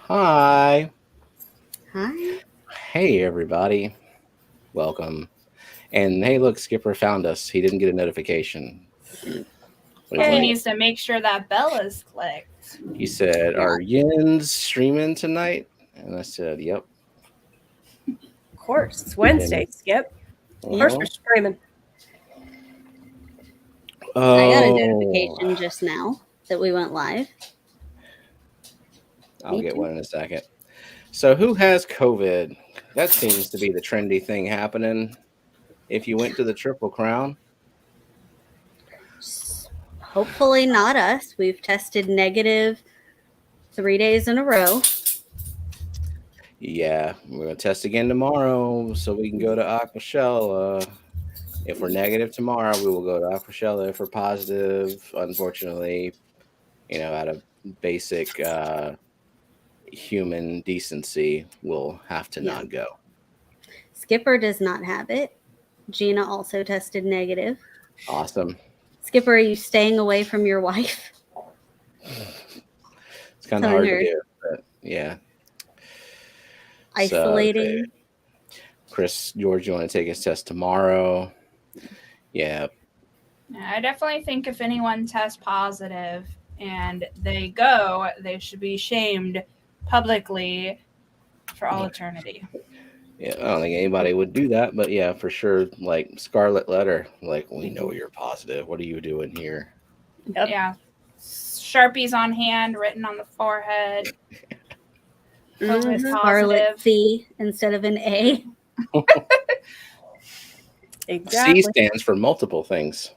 Hi. Hi. Hey, everybody. Welcome. And hey, look, Skipper found us. He didn't get a notification. But he's He like, needs to make sure that bell is clicked. he said, Yeah. "Are Yins streaming tonight?" And I said, "Yep." Of course, it's Wednesday, And, Skip. Of course well, we're screaming. I got a oh, notification just now that we went live. I'll Me get too. one in a second. So, who has COVID? That seems to be the trendy thing happening. If you went to the Triple Crown, Hopefully not us. We've tested negative 3 days in a row. yeah, we're gonna test again tomorrow so we can go to Aqua. If we're negative tomorrow, we will go to Aqua. If we're positive, unfortunately, out of basic human decency, we'll have to Yeah. not go. Skipper does not have it. Gina also tested negative. Awesome. Skipper, are you staying away from your wife? It's kind of Telling hard her to do, but yeah. isolating. Chris, George, you want to take his test tomorrow? Yeah. Yeah, I definitely think if anyone tests positive and they go, they should be shamed publicly for all eternity. Yeah, I don't think anybody would do that, but yeah, for sure, like scarlet letter, like we know you're positive. What are you doing here? Yep. Yeah. Sharpies on hand, written on the forehead. COVID Scarlet positive. C instead of an A. Exactly. C stands for multiple things.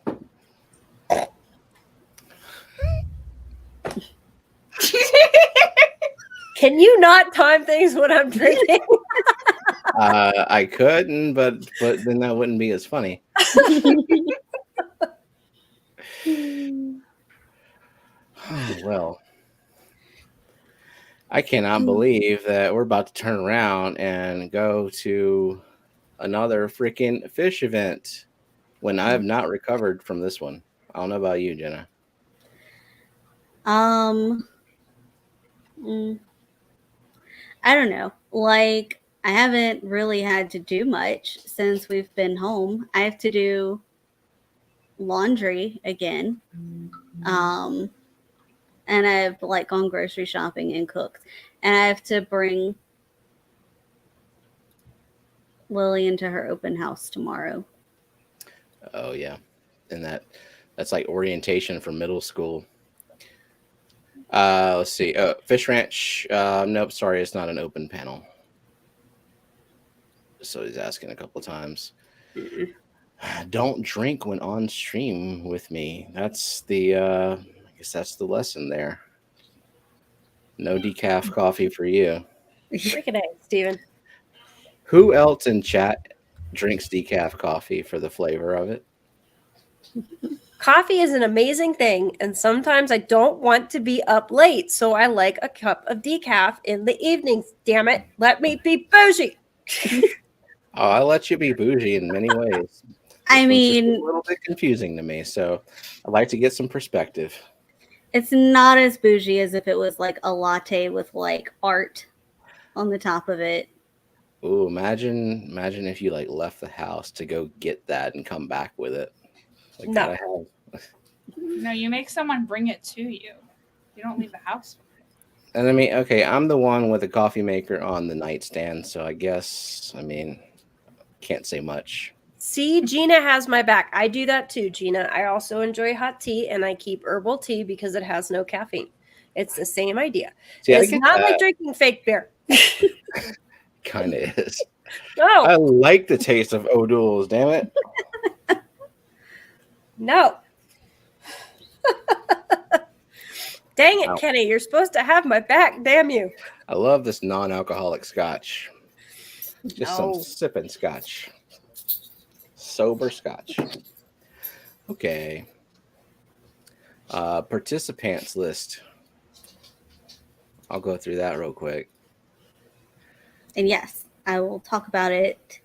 Can you not time things when I'm drinking? I couldn't, but then that wouldn't be as funny. Oh, well, I cannot believe that we're about to turn around and go to another freaking fish event when I have not recovered from this one. I don't know about you, Jenna. I don't know. Like, I haven't really had to do much since we've been home. I have to do laundry again. And I've like gone grocery shopping and cooked. And I have to bring Lily into her open house tomorrow. Oh yeah, and that's like orientation for middle school. Let's see. Fish Ranch. Nope, sorry, it's not an open panel. So he's asking a couple times. Don't drink when on stream with me. That's the I guess that's the lesson there. No decaf coffee for you. Freaking A, Steven. Who else in chat drinks decaf coffee for the flavor of it? Coffee is an amazing thing, and sometimes I don't want to be up late, so I like a cup of decaf in the evenings. Damn it, let me be bougie. Oh, I let you be bougie in many ways. I This one's just mean, a little bit confusing to me, so I'd like to get some perspective. it's not as bougie as if it was like a latte with like art on the top of it. Ooh, imagine if you like left the house to go get that and come back with it. Like, No. gotta have. No, you make someone bring it to you. You don't leave the house. And I mean, okay, I'm the one with a coffee maker on the nightstand, so I guess can't say much. See, Gina has my back. I do that too, Gina. I also enjoy hot tea, and I keep herbal tea because it has no caffeine. It's the same idea. See, I It's get not that. like drinking fake beer. Kind of is. No, I like the taste of O'Doul's, damn it. no. Dang it, Ow. Kenny. You're supposed to have my back. Damn you. I love this non-alcoholic scotch. Just some No. sipping scotch. Sober scotch. Okay. Participants list. I'll go through that real quick. And yes, I will talk about it.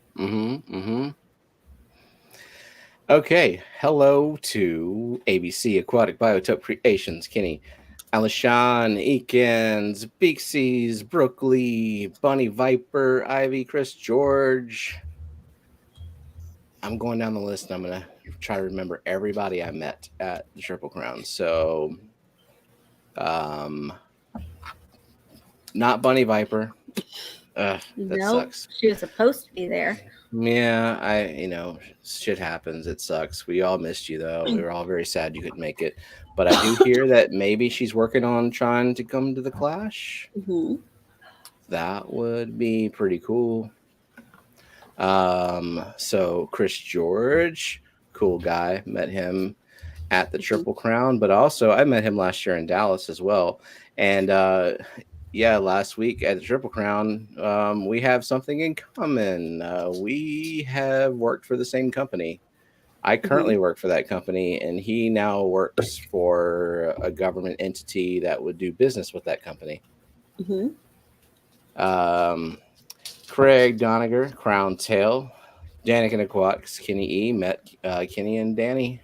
Okay. Hello to ABC Aquatic Biotope Creations, Kenny. Alishan, Eakins, Beaksies, Brookley, Bunny Viper, Ivy, Chris George. I'm going down the list and I'm going to try to remember everybody I met at the Triple Crown. So, not Bunny Viper. That sucks. She was supposed to be there. Yeah, shit happens. It sucks. We all missed you, though. We were all very sad you couldn't make it. But I do hear that maybe she's working on trying to come to the Clash. Mm-hmm. That would be pretty cool. So Chris George, cool guy. Met him at the Triple Crown, but also I met him last year in Dallas as well. And last week at the Triple Crown, we have something in common. We have worked for the same company. I currently work for that company, and he now works for a government entity that would do business with that company. Mm-hmm. Craig Doniger, Crown Tail, Danica Aquatics, Kenny E. Met Kenny and Danny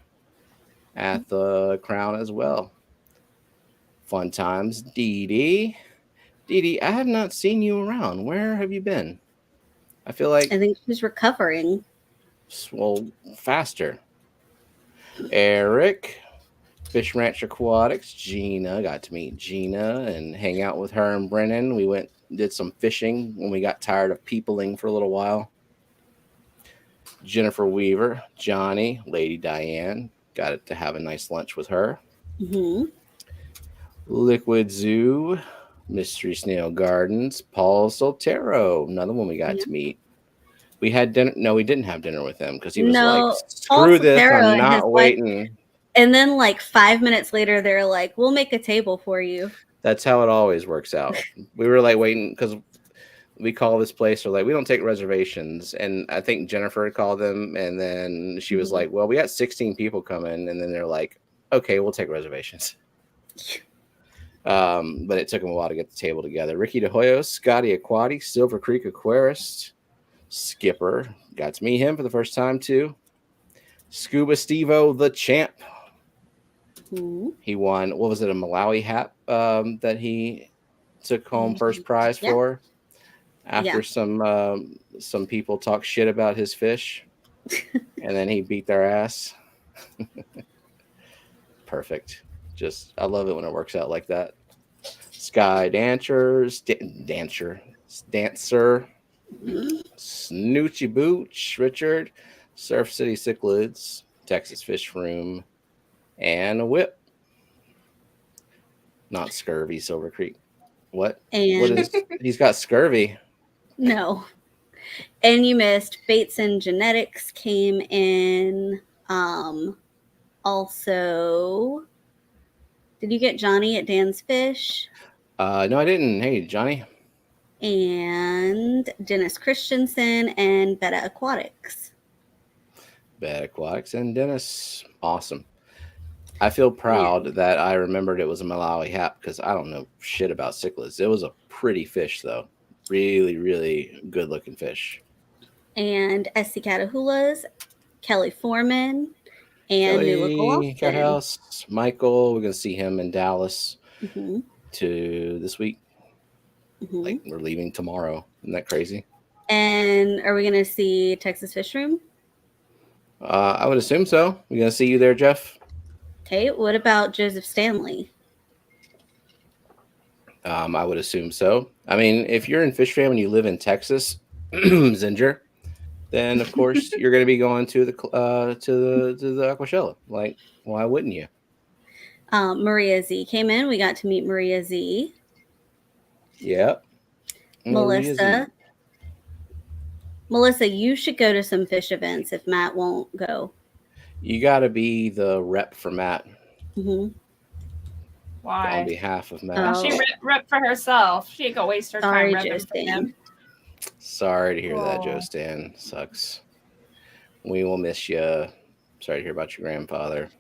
at the Crown as well. Fun times. Dee Dee, I have not seen you around. Where have you been? I feel like... I think she's recovering. Well, faster. Eric, Fish Ranch Aquatics, Gina. Got to meet Gina and hang out with her and Brennan. We did some fishing when we got tired of peopling for a little while. Jennifer Weaver, Johnny, Lady Diane. Got to have a nice lunch with her. Mm-hmm. Liquid Zoo, Mystery Snail Gardens, Paul Soltero, another one we got to meet. We had dinner. No, we didn't have dinner with him because he was like, screw this, I'm not waiting. And then like 5 minutes later, they're like, we'll make a table for you. That's how it always works out. We were like waiting because we call this place, or like, we don't take reservations. And I think Jennifer called them, and then she was like, well, we got 16 people coming. And then they're like, okay, we'll take reservations. But it took them a while to get the table together. Ricky De Hoyos, Scotty Aquati, Silver Creek Aquarist, Skipper, got to meet him for the first time too. Scuba Stevo, the champ. He won, what was it, a Malawi hat that he took home first prize for after some people talk shit about his fish and then he beat their ass. Perfect. Just, I love it when it works out like that. Sky Dancer, Snoochie Booch, Richard, Surf City Cichlids, Texas Fish Room, and a Whip. Not Scurvy, Silver Creek. What? And he's got scurvy. No. And you missed Bates and Genetics came in. Also, did you get Johnny at Dan's Fish? No, I didn't. Hey, Johnny. And Dennis Christensen and Betta Aquatics. Betta Aquatics and Dennis. Awesome. I feel proud that I remembered it was a Malawi hat because I don't know shit about cichlids. It was a pretty fish, though. Really, really good looking fish. And SC Catahoula's, Kelly Foreman, and New Cat House, Michael. We're going to see him in Dallas to this week. Like, we're leaving tomorrow. Isn't that crazy? And are we going to see Texas Fish Room? I would assume so. We're going to see you there, Jeff. Okay. What about Joseph Stanley? I would assume so. I mean, if you're in Fish Fam and you live in Texas, Zinger, then of course you're going to be going to the Aquashella. Like, why wouldn't you? Maria Z came in. We got to meet Maria Z. Yep. Melissa, you should go to some fish events if Matt won't go. You got to be the rep for Matt. Why? On behalf of Matt. She rep for herself. She ain't gonna waste her time repping for him. Sorry to hear that, Joe Stan. Sucks. We will miss you. Sorry to hear about your grandfather.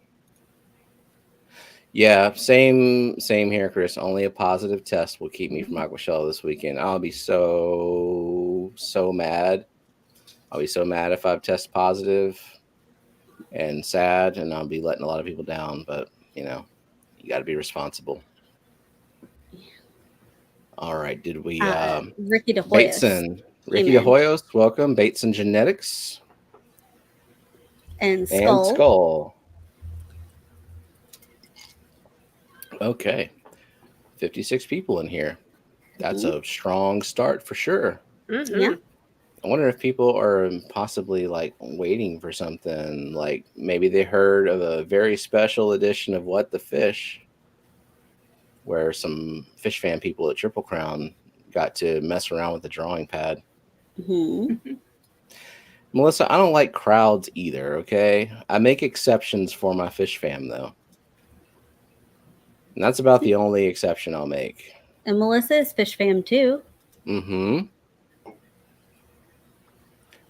Yeah, same here, Chris. Only a positive test will keep me from Aquashella this weekend. I'll be so mad. I'll be so mad if I've tested positive and sad, and I'll be letting a lot of people down. But, you got to be responsible. All right. Did we Ricky De Hoyos. Bateson, Ricky Amen. De Hoyos, welcome. Bateson Genetics And and Skull. Skull. Okay. 56 people in here. That's a strong start for sure. Mhm. Yeah. I wonder if people are possibly like waiting for something. Like maybe they heard of a very special edition of What the Fish, where some fish fan people at Triple Crown got to mess around with the drawing pad. Hmm. Melissa, I don't like crowds either, okay? I make exceptions for my fish fam, though. And that's about the only exception I'll make. And Melissa is Fish Fam too. Mm-hmm.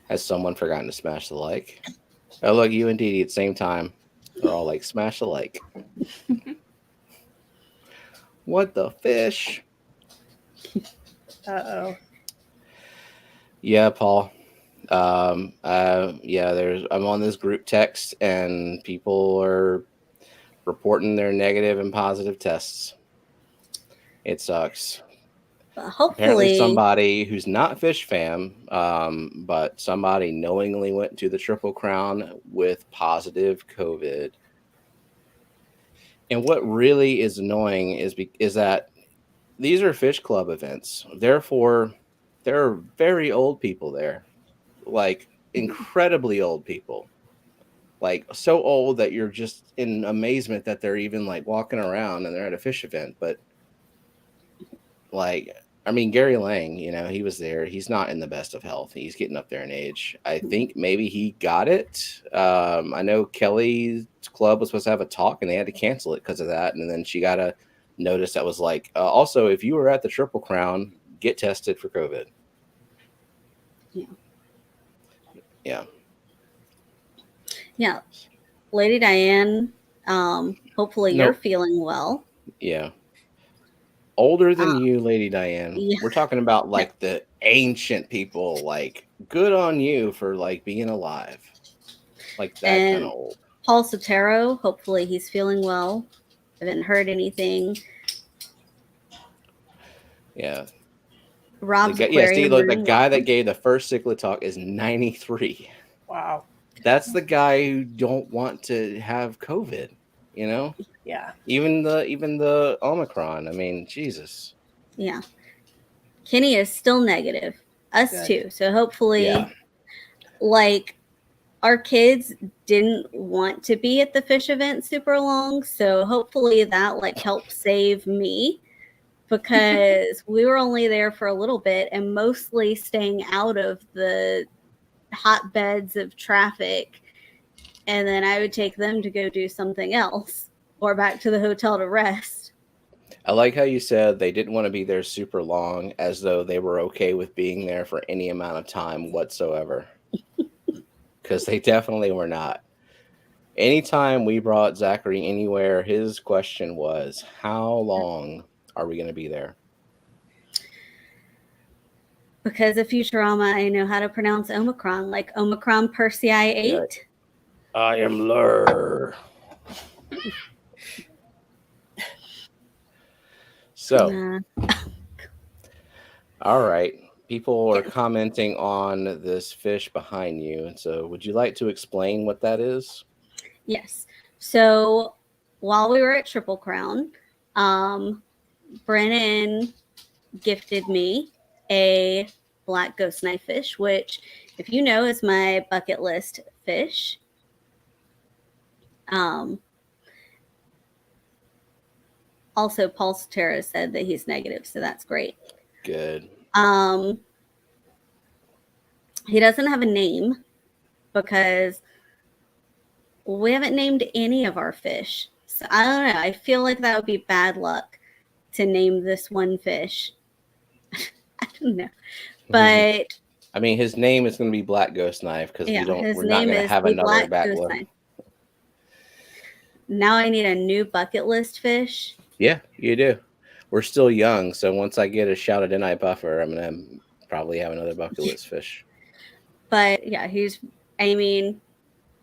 Has someone forgotten to smash the like? Oh, look, you and Dee Dee at the same time. They're all like, smash the like. What the fish? Uh-oh. Yeah, Paul. I'm on this group text and people are reporting their negative and positive tests. It sucks. But Apparently hopefully, somebody who's not fish fam, but somebody knowingly went to the Triple Crown with positive COVID. And what really is annoying is that these are fish club events. Therefore, there are very old people there, like incredibly old people, like so old that you're just in amazement that they're even like walking around and they're at a fish event. But like, I mean, Gary Lang, he was there. He's not in the best of health. He's getting up there in age. I think maybe he got it. I know Kelly's club was supposed to have a talk and they had to cancel it because of that. And then she got a notice that was like, also, if you were at the Triple Crown, get tested for COVID. Yeah. yeah. Lady Diane, hopefully you're feeling well. Yeah. Older than you, Lady Diane. Yeah. We're talking about like the ancient people. Like, good on you for like being alive. Like that kind of old. Paul Sotero, hopefully he's feeling well. I haven't heard anything. Yeah. Rob's the guy that gave the first cichlid talk is 93. Wow. That's the guy who don't want to have COVID, Yeah. Even the Omicron. I mean, Jesus. Yeah. Kenny is still negative. Us Good. too. So hopefully, like, our kids didn't want to be at the fish event super long. So hopefully that like helped save me, because we were only there for a little bit and mostly staying out of the hotbeds of traffic. And then I would take them to go do something else or back to the hotel to rest. I like how you said they didn't want to be there super long, as though they were okay with being there for any amount of time whatsoever. Because they definitely were not. Anytime we brought Zachary anywhere, his question was, how long are we going to be there? Because of Futurama, I know how to pronounce Omicron, like Omicron Persei 8. Right. I am Lur. So, all right. People are commenting on this fish behind you. So, would you like to explain what that is? Yes. So, while we were at Triple Crown, Brennan gifted me a black ghost knife fish, which, if you know, is my bucket list fish. Also, Paul Sotero said that he's negative, so that's great. Good. He doesn't have a name because we haven't named any of our fish. So I don't know. I feel like that would be bad luck to name this one fish. I don't know. But I mean, his name is going to be Black Ghost Knife because we're not going to have another backlog. Now I need a new bucket list fish. Yeah, you do. We're still young, so once I get a shouted in eye buffer, I'm going to probably have another bucket list fish. But yeah,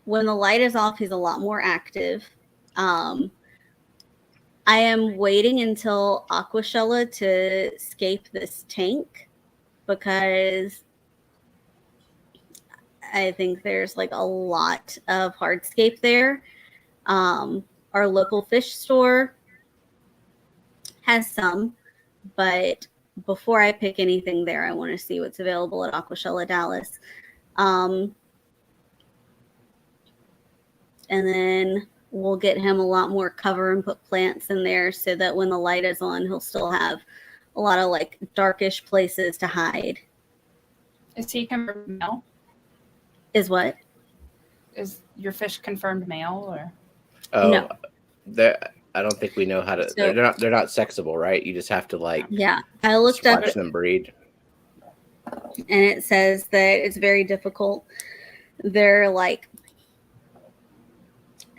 when the light is off, he's a lot more active. I I am waiting until Aqua Shella to scape this tank because I think there's like a lot of hardscape there. Our local fish store has some, but before I pick anything there, I want to see what's available at Aqua Shella Dallas. And then we'll get him a lot more cover and put plants in there so that when the light is on, he'll still have a lot of like darkish places to hide. Is he confirmed male? Is what? Is your fish confirmed male or? Oh, No. I don't think we know how to. So- they're not sexable, right? You just have to like Yeah, I looked up watch them breed. and it says that it's very difficult. They're like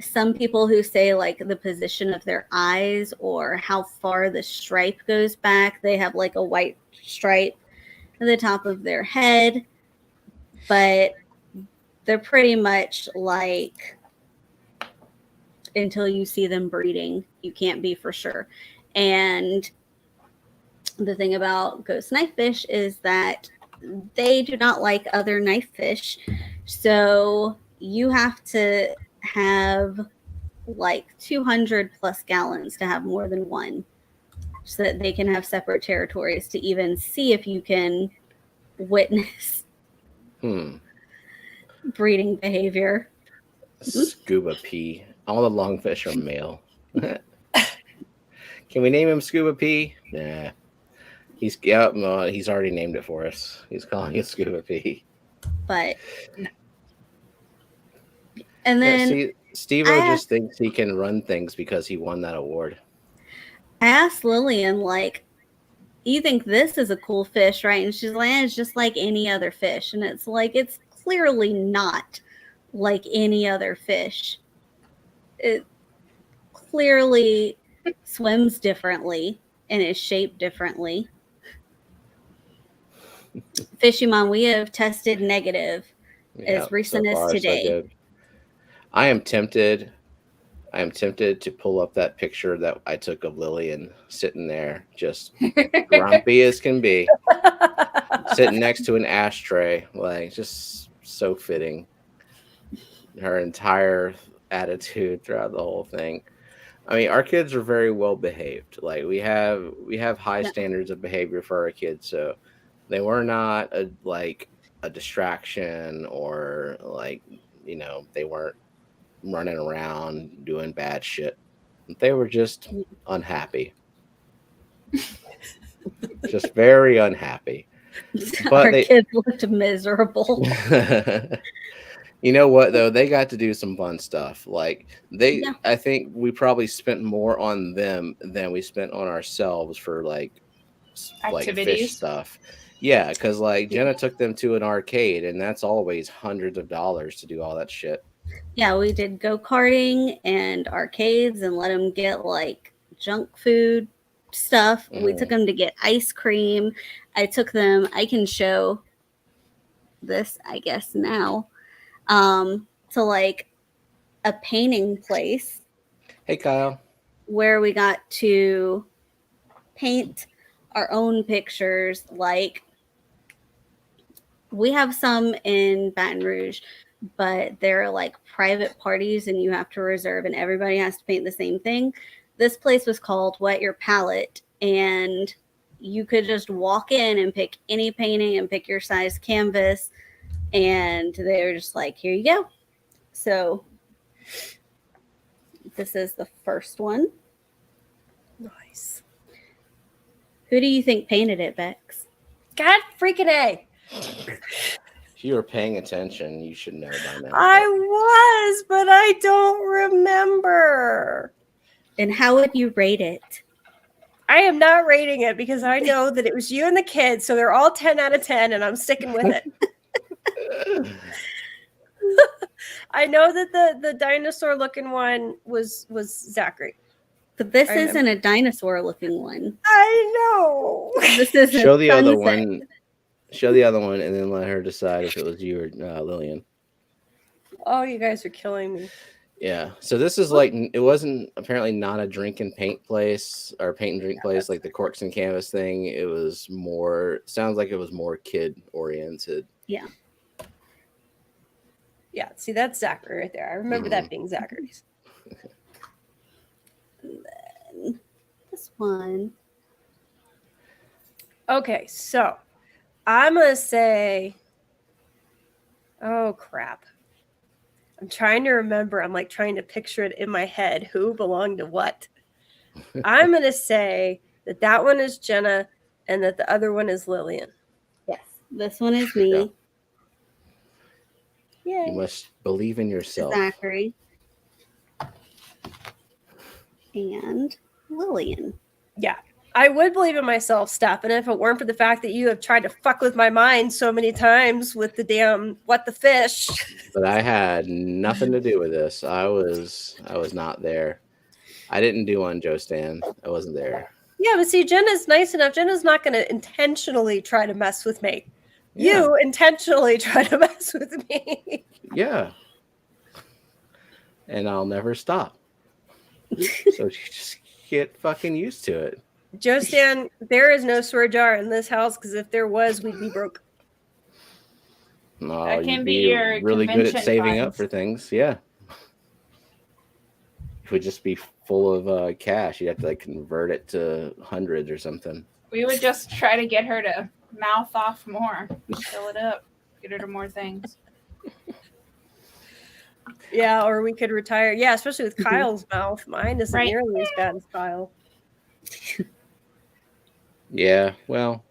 some people who say like the position of their eyes or how far the stripe goes back. They have like a white stripe at the top of their head, but they're pretty much like until you see them breeding, you can't be for sure. And the thing about ghost knife fish is that they do not like other knife fish. So you have to have like 200 plus gallons to have more than one so that they can have separate territories to even see if you can witness breeding behavior. Scuba P. All the longfish are male. Can we name him Scuba P? Nah. He's already named it for us. He's calling it Scuba P. But and then see, Steve-O just thinks he can run things because he won that award. I asked Lillian, like, you think this is a cool fish, right? And she's like, it's just like any other fish. And it's like, it's clearly not like any other fish. It clearly swims differently and is shaped differently. Fishymon, we have tested negative as recent as today. So I am tempted to pull up that picture that I took of Lillian sitting there, just grumpy as can be, sitting next to an ashtray, like just so fitting. Her entire attitude throughout the whole thing. I mean, our kids are very well behaved. Like we have high standards of behavior for our kids, so they were not a distraction or like, you know, they weren't running around doing bad shit. They were just unhappy. Just very unhappy. But our kids looked miserable. You know what though? They got to do some fun stuff. Like I think we probably spent more on them than we spent on ourselves for like fish stuff. Yeah, because like Jenna took them to an arcade, and that's always hundreds of dollars to do all that shit. Yeah, we did go-karting and arcades and let them get like junk food stuff. We took them to get ice cream. I can show this, I guess, now, to like a painting place. Hey, Kyle. Where we got to paint our own pictures. Like we have some in Baton Rouge, but they're like private parties and you have to reserve and everybody has to paint the same thing. This place was called Wet Your Palette, and you could just walk in and pick any painting and pick your size canvas, and they were just like, here you go. So this is the first one. Nice. Who do you think painted it, Bex? God freaking A. If you were paying attention, you should know by now. I was, but I don't remember. And how would you rate it? I am not rating it because I know that it was you and the kids, so they're all 10 out of 10, and I'm sticking with it. I know that the dinosaur-looking one was Zachary. But this isn't a dinosaur-looking one. I know. This is Show the other one. Show the other one, and then let her decide if it was you or Lillian. Oh, you guys are killing me. Yeah. So this is like it wasn't apparently not a drink and paint place or paint and drink place like the Corks and Canvas thing. It was more sounds like it was more kid oriented. Yeah. Yeah, see, that's Zachary right there. I remember that being Zachary's. And then this one. Okay, so I'm going to say, oh, crap. I'm trying to remember. I'm like trying to picture it in my head. Who belonged to what? I'm going to say that one is Jenna and that the other one is Lillian. Yes. This one is me. Yay. You must believe in yourself. Zachary. And Lillian. Yeah. I would believe in myself, Steph, if it weren't for the fact that you have tried to fuck with my mind so many times with the damn what the fish. But I had nothing to do with this. I was not there. I didn't do one, Joe Stan. I wasn't there. Yeah, but see, Jenna's nice enough. Jenna's not going to intentionally try to mess with me. Yeah. You intentionally try to mess with me. Yeah. And I'll never stop. So you just get fucking used to it. Joe Stan, there is no swear jar in this house because if there was, we'd be broke. No, That can you'd be your really good at convention saving up funds. for things. Yeah. It would just be full of cash. You'd have to like convert it to hundreds or something. We would just try to get her to mouth off more, fill it up, get her to more things. Yeah, or we could retire. Yeah, especially with Kyle's mouth. Mine isn't Right. nearly as bad as Kyle. Yeah, well,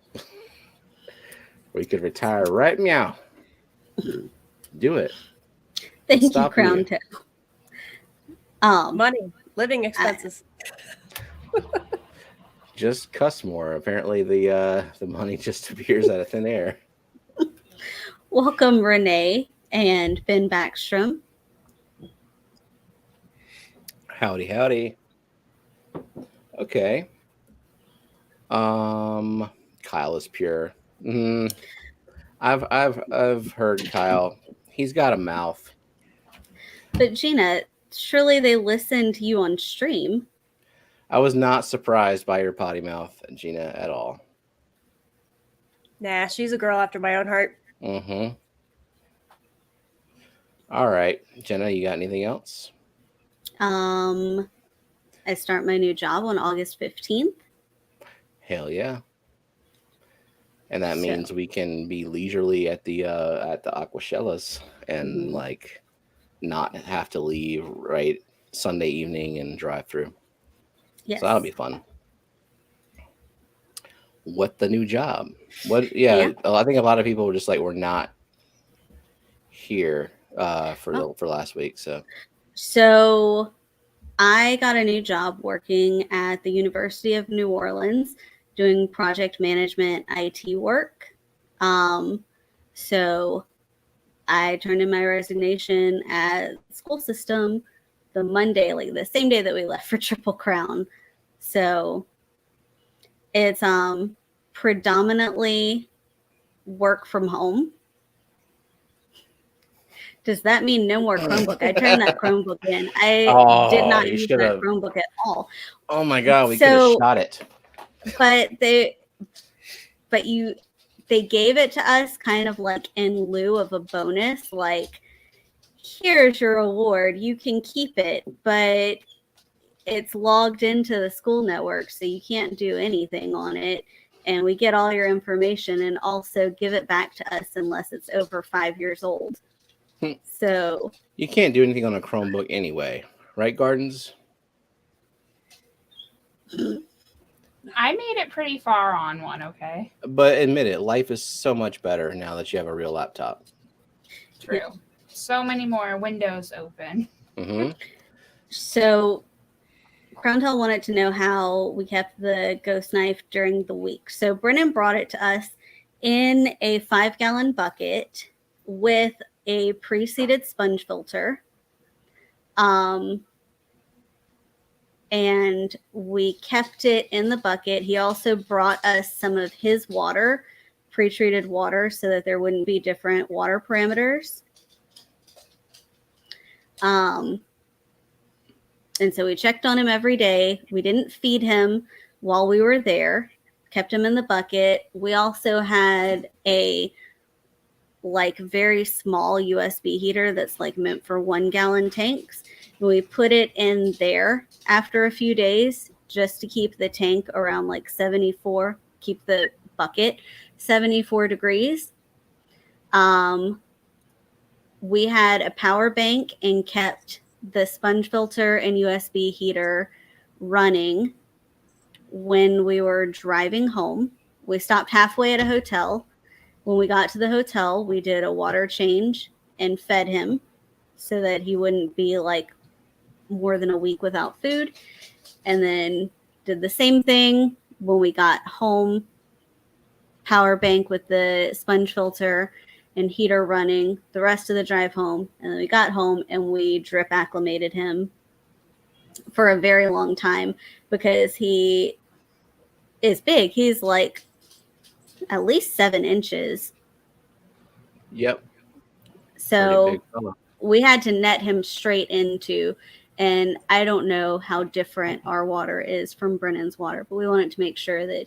we could retire right meow. Do it. Thank you, Stopping Crown you. Tail. Money, living expenses. Just cuss more. Apparently, the money just appears out of thin air. Welcome, Renee and Ben Backstrom. Howdy, howdy. Okay. Kyle is pure. I've heard Kyle. He's got a mouth. But Gina, surely they listen to you on stream. I was not surprised by your potty mouth, Gina, at all. Nah, she's a girl after my own heart. Mm-hmm. All right, Jenna, you got anything else? I start my new job on August 15th. Hell yeah. And that means we can be leisurely at the Aqua Shellas and like not have to leave right Sunday evening and drive through. Yes. So that'll be fun. What the new job? What? Yeah. I think a lot of people were just like, we're not here for last week. So I got a new job working at the University of New Orleans doing project management IT work. So I turned in my resignation at the school system the Monday, like the same day that we left for Triple Crown. So it's predominantly work from home. Does that mean no more Chromebook? I turned that Chromebook in. I did not use that Chromebook at all. Oh my God, we could have shot it. But they gave it to us kind of like in lieu of a bonus, like, here's your award, you can keep it, but it's logged into the school network, so you can't do anything on it. And we get all your information and also give it back to us unless it's over 5 years old. So you can't do anything on a Chromebook anyway, right, Gardens? I made it pretty far on one, okay? But admit it, life is so much better now that you have a real laptop. True. So many more windows open. Mm-hmm. So Crowntail wanted to know how we kept the ghost knife during the week. So Brennan brought it to us in a 5-gallon bucket with a pre-seated sponge filter. And we kept it in the bucket. He also brought us some of his water, pre-treated water, so that there wouldn't be different water parameters. And so we checked on him every day. We didn't feed him while we were there, kept him in the bucket. We also had a like very small USB heater that's like meant for 1 gallon tanks. And we put it in there after a few days just to keep the tank around like 74, keep the bucket 74 degrees. We had a power bank and kept the sponge filter and USB heater running when we were driving home. We stopped halfway at a hotel. When we got to the hotel, we did a water change and fed him so that he wouldn't be like more than a week without food. And then did the same thing when we got home, power bank with the sponge filter and heater running the rest of the drive home. And then we got home and we drip acclimated him for a very long time because he is big. He's like at least 7 inches. Yep. So we had to net him straight into, and I don't know how different our water is from Brennan's water, but we wanted to make sure that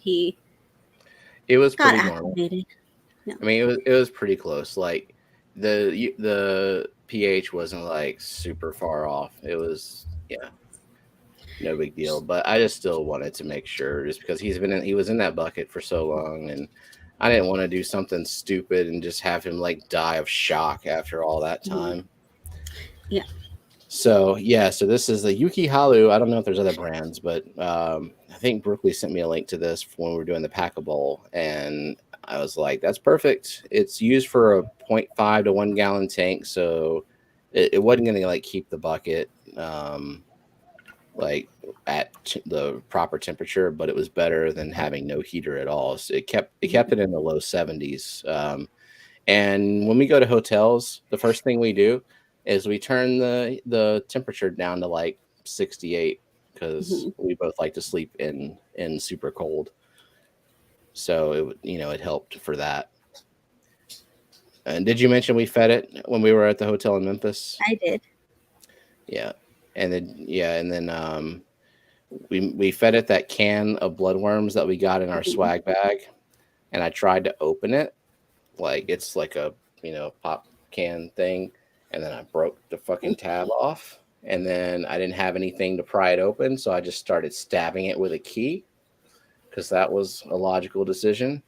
it was got pretty normal. acclimated. Yeah. I mean, it was pretty close. Like the pH wasn't like super far off. It was no big deal. But I just still wanted to make sure, just because he was in that bucket for so long, and I didn't want to do something stupid and just have him like die of shock after all that time. Yeah. So this is the Yuki Halu. I don't know if there's other brands, but I think Brooklyn sent me a link to this when we were doing the Pack-a-Bowl, and I was like, that's perfect. It's used for a 0.5 to 1 gallon tank, so it wasn't going to like keep the bucket like at the proper temperature, but it was better than having no heater at all. So it kept it in the low 70s. And when we go to hotels, the first thing we do is we turn the temperature down to like 68 because we both like to sleep in super cold. So it helped for that. And did you mention we fed it when we were at the hotel in Memphis? I did. Yeah. And then we fed it that can of bloodworms that we got in our swag bag, and I tried to open it like it's like a pop can thing, and then I broke the fucking tab off, and then I didn't have anything to pry it open, so I just started stabbing it with a key because that was a logical decision,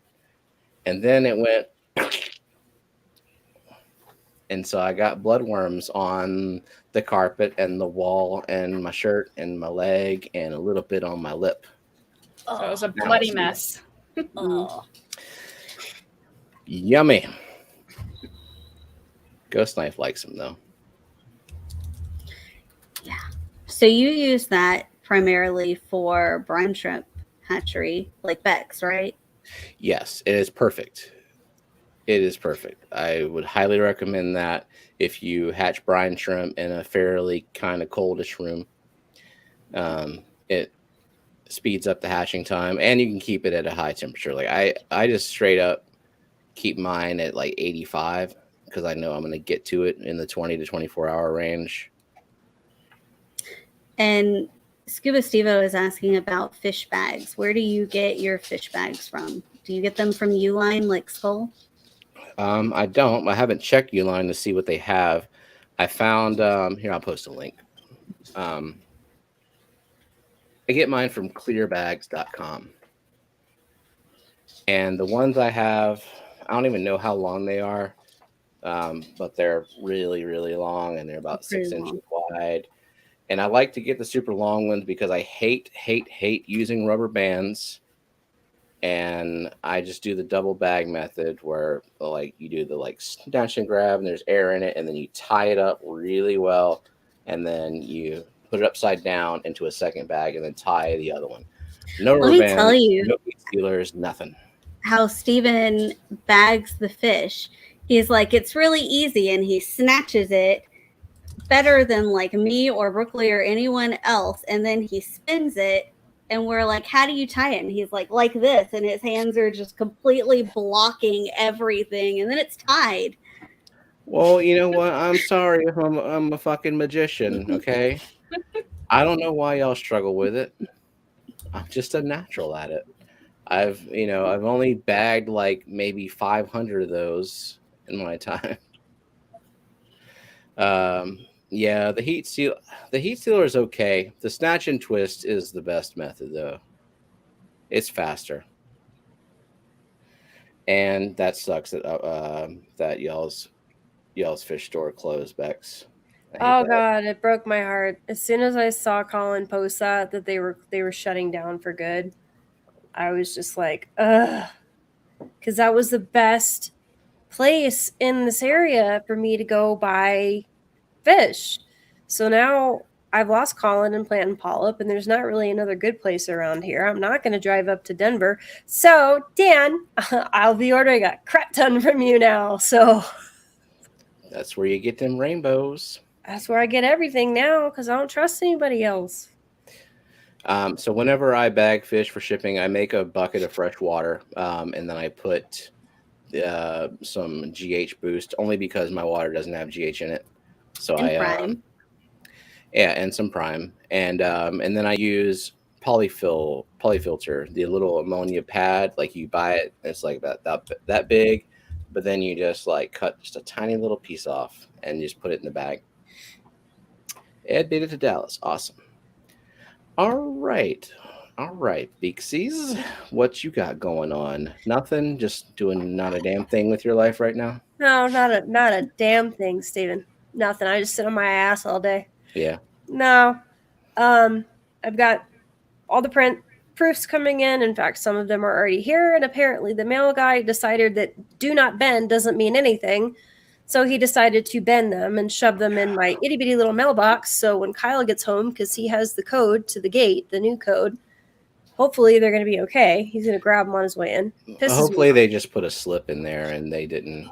and then it went. And so I got bloodworms on the carpet and the wall and my shirt and my leg and a little bit on my lip. So it was a bloody mess. Yummy. Ghost Knife likes them though. Yeah. So you use that primarily for brine shrimp hatchery, like Beck's, right? Yes, it is perfect. It is perfect. I would highly recommend that if you hatch brine shrimp in a fairly kind of coldish room. It speeds up the hatching time, and you can keep it at a high temperature. Like I just straight up keep mine at like 85 because I know I'm going to get to it in the 20 to 24 hour range. And Scuba Stevo is asking about fish bags. Where do you get your fish bags from? Do you get them from Uline like Skull? I don't. I haven't checked Uline to see what they have. I found here. I'll post a link. I get mine from clearbags.com, and the ones I have, I don't even know how long they are, but they're really, really long, and they're about 6 inches wide. And I like to get the super long ones because I hate using rubber bands. And I just do the double bag method where like you do the like snatch and grab and there's air in it, and then you tie it up really well, and then you put it upside down into a second bag and then tie the other one. No rubber bands, tell you no meat sealers, nothing. How Steven bags the fish. He's like, it's really easy, and he snatches it better than like me or Brooklyn or anyone else, and then he spins it. And we're like, how do you tie it? And he's like this. And his hands are just completely blocking everything. And then it's tied. Well, you know what? I'm sorry if I'm a fucking magician, okay? I don't know why y'all struggle with it. I'm just a natural at it. I've only bagged like maybe 500 of those in my time. Yeah, the heat sealer is okay. The snatch and twist is the best method though. It's faster. And that sucks that y'all's fish store closed, Bex. I hate Oh that. God, it broke my heart. As soon as I saw Colin post that they were shutting down for good, I was just like, ugh, because that was the best place in this area for me to go buy fish. So now I've lost Colin and Plant and Polyp, and there's not really another good place around here. I'm not going to drive up to Denver. So, Dan, I'll be ordering a crap ton from you now. So That's where you get them rainbows. that's where I get everything now because I don't trust anybody else. So whenever I bag fish for shipping, I make a bucket of fresh water, and then I put some GH boost, only because my water doesn't have GH in it. So And Prime. and some Prime, and then I use polyfilter, the little ammonia pad. Like you buy it, it's like that big, but then you just like cut just a tiny little piece off and just put it in the bag. Ed made it to Dallas. Awesome. All right, Beaksies, what you got going on? Nothing. Just doing not a damn thing with your life right now. No, not a damn thing, Steven. Nothing. I just sit on my ass all day. Yeah. No. I've got all the print proofs coming in. In fact, some of them are already here, and apparently the mail guy decided that do not bend doesn't mean anything. So he decided to bend them and shove them in my itty bitty little mailbox. So when Kyle gets home, because he has the code to the gate, the new code, hopefully they're going to be okay. He's going to grab them on his way in. Hopefully they just put a slip in there and they didn't.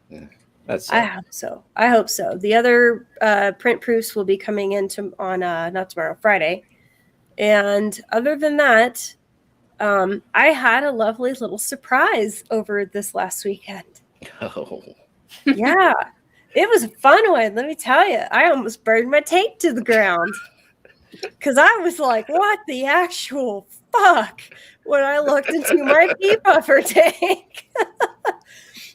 Yeah, that's. I hope so. I hope so. The other print proofs will be coming in on not tomorrow, Friday. And other than that, I had a lovely little surprise over this last weekend. Oh. Yeah, it was a fun one. Let me tell you, I almost burned my tank to the ground because I was like, "What the actual fuck?" when I looked into my pea puffer tank.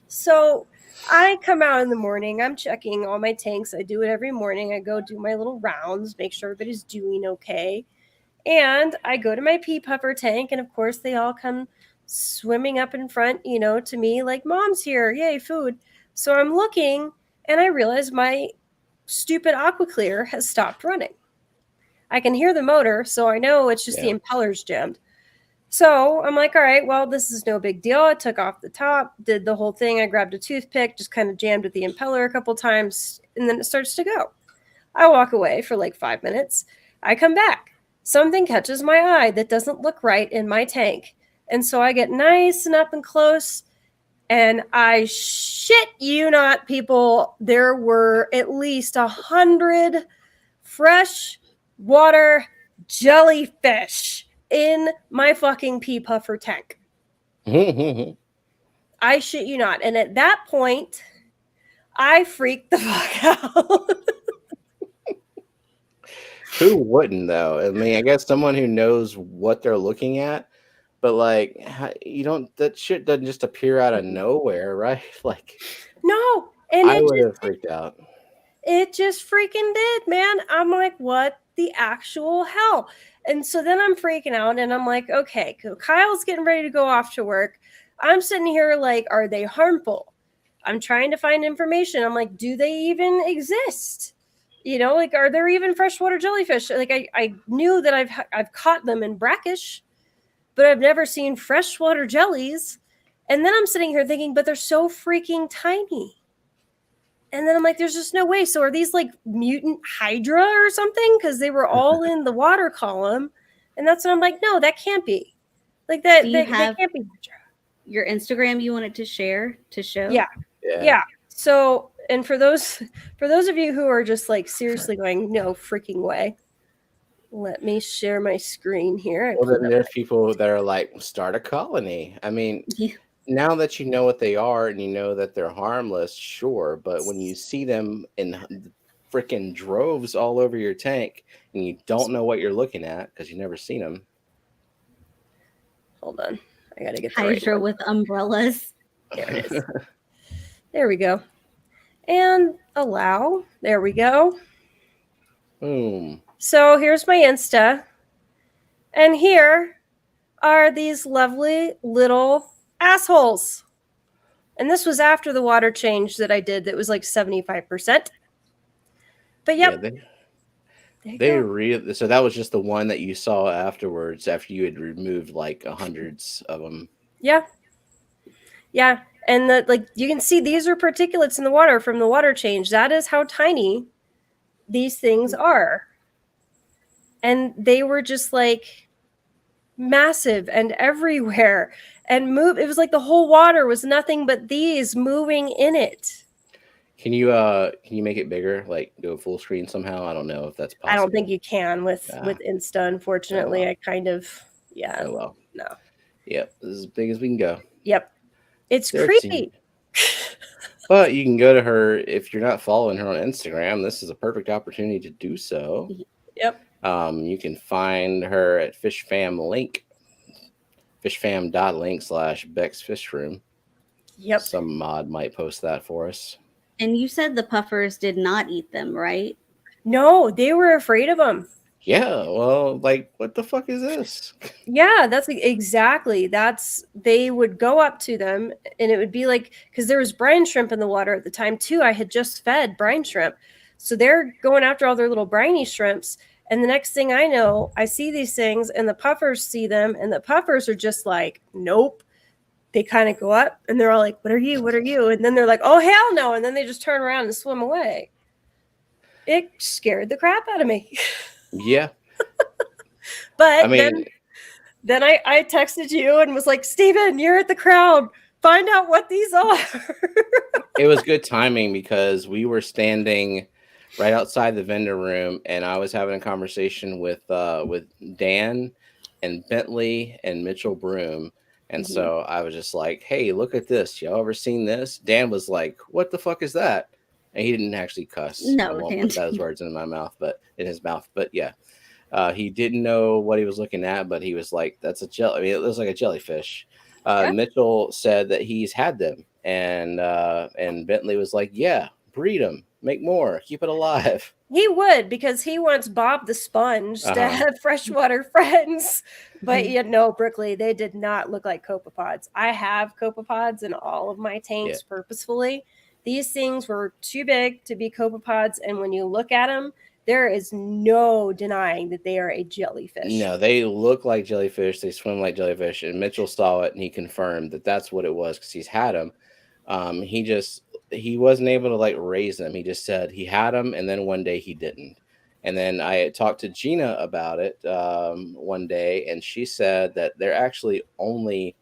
So I come out in the morning. I'm checking all my tanks. I do it every morning. I go do my little rounds, make sure everybody's doing okay. And I go to my pea puffer tank, and of course, they all come swimming up in front, to me like, "Mom's here. Yay, food." So I'm looking, and I realize my stupid Aqua Clear has stopped running. I can hear the motor, so I know it's just the impeller's jammed. So I'm like, all right, well, this is no big deal. I took off the top, did the whole thing. I grabbed a toothpick, just kind of jammed with the impeller a couple times, and then it starts to go. I walk away for like 5 minutes. I come back. Something catches my eye that doesn't look right in my tank. And so I get nice and up and close, and I shit you not, people, there were at least 100 fresh water jellyfish in my fucking pea puffer tank. I shit you not. And at that point, I freaked the fuck out. Who wouldn't though? I mean, I guess someone who knows what they're looking at, but like that shit doesn't just appear out of nowhere, right? Like, no, and I would have freaked out. It just freaking did, man. I'm like, what the actual hell? And so then I'm freaking out, and I'm like, okay, Kyle's getting ready to go off to work. I'm sitting here like, are they harmful? I'm trying to find information. I'm like, do they even exist? Like, are there even freshwater jellyfish? Like, I knew that I've caught them in brackish, but I've never seen freshwater jellies. And then I'm sitting here thinking, but they're so freaking tiny. And then I'm like, there's just no way. So are these like mutant Hydra or something? Because they were all in the water column. And that's when I'm like, no, that can't be. Like that, that can't be Hydra. Your Instagram you wanted to share to show? Yeah. So, and for those of you who are just like seriously going, no freaking way. Let me share my screen here. Well, then there's people that are like, start a colony. I mean, now that you know what they are and you know that they're harmless, sure. But when you see them in freaking droves all over your tank, and you don't know what you're looking at because you've never seen them. Hold on. I got to get the right Hydra one. with umbrellas. There it is. There we go. And allow. There we go. Boom. So here's my Insta. And here are these lovely little assholes. And this was after the water change that I did that was like 75%. But yep. So that was just the one that you saw afterwards after you had removed like hundreds of them. Yeah. Yeah. And you can see these are particulates in the water from the water change. That is how tiny these things are. And they were just like massive and everywhere and it was like the whole water was nothing but these moving in it. Can you make it bigger, like go full screen somehow? I don't know if that's possible. I don't think you can with Insta, unfortunately. I kind of Oh well. No. Yep, this is as big as we can go. Yep. It's creepy. But you can go to her if you're not following her on Instagram. This is a perfect opportunity to do so. Yep. You can find her at fishfam.link/BexFishRoom. Yep. Some mod might post that for us. And you said the puffers did not eat them, right? No, they were afraid of them. Yeah, well, like, what the fuck is this? Yeah, that's exactly. They would go up to them, and it would be like, because there was brine shrimp in the water at the time too. I had just fed brine shrimp, so they're going after all their little briny shrimps. And the next thing I know, I see these things, and the puffers see them, and the puffers are just like, nope. They kind of go up, and they're all like, "What are you? What are you?" And then they're like, "Oh hell no!" And then they just turn around and swim away. It scared the crap out of me. Yeah. But I mean, then I texted you and was like, Steven, you're at the crowd. Find out what these are. It was good timing because we were standing right outside the vendor room, and I was having a conversation with Dan and Bentley and Mitchell Broom. And so I was just like, hey, look at this. Y'all ever seen this? Dan was like, what the fuck is that? And he didn't actually cuss. No, I won't Dan. put those words in my mouth, but in his mouth. But yeah, he didn't know what he was looking at, but he was like, that's a jelly. I mean, it looks like a jellyfish. Yeah. Mitchell said that he's had them. And Bentley was like, yeah, breed them, make more, keep it alive. He would, because he wants Bob the Sponge to have freshwater friends. But Brickley, they did not look like copepods. I have copepods in all of my tanks purposefully. These things were too big to be copepods. And when you look at them, there is no denying that they are a jellyfish. No, they look like jellyfish. They swim like jellyfish. And Mitchell saw it, and he confirmed that that's what it was because he's had them. He wasn't able to like raise them. He just said he had them, and then one day he didn't. And then I talked to Gina about it one day, and she said that they're actually only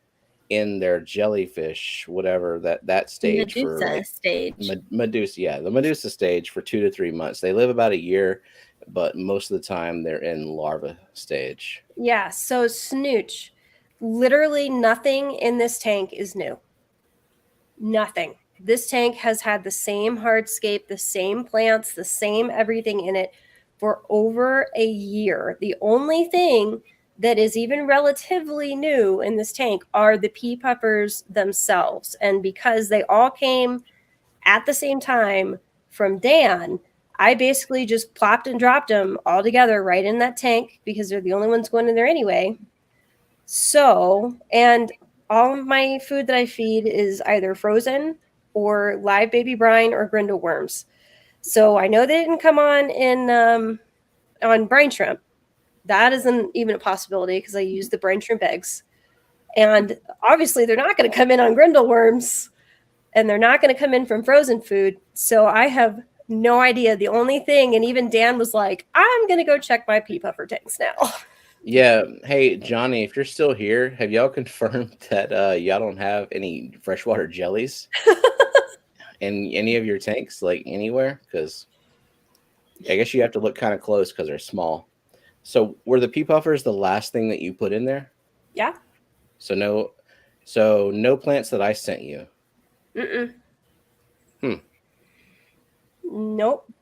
in their jellyfish, whatever that stage Medusa stage. Medusa, yeah, the Medusa stage for 2 to 3 months. They live about a year, but most of the time they're in larva stage. Yeah. So Snooch, literally nothing in this tank is new. Nothing. This tank has had the same hardscape, the same plants, the same everything in it for over a year. The only thing that is even relatively new in this tank are the pea puffers themselves. And because they all came at the same time from Dan, I basically just plopped and dropped them all together right in that tank because they're the only ones going in there anyway. So, and all of my food that I feed is either frozen or live baby brine or grindle worms. So I know they didn't come on brine shrimp. That isn't even a possibility because I use the brine shrimp eggs. And obviously they're not going to come in on grindle worms, and they're not going to come in from frozen food. So I have no idea. The only thing, and even Dan was like, I'm going to go check my pea puffer tanks now. Yeah. Hey, Johnny, if you're still here, have y'all confirmed that y'all don't have any freshwater jellies in any of your tanks, like anywhere? Because I guess you have to look kind of close because they're small. So were the pea puffers the last thing that you put in there? Yeah. So no plants that I sent you. Nope.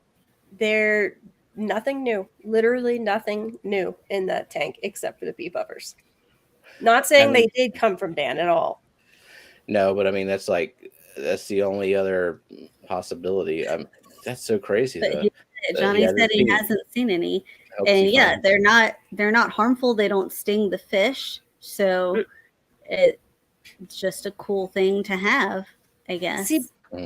They're nothing new. Literally nothing new in that tank except for the pea buffers. Not saying they did come from Dan at all. No, but I mean that's the only other possibility. That's so crazy But though. Johnny said he hasn't seen any. And yeah, they're not harmful. They don't sting the fish. So it's just a cool thing to have, I guess. See,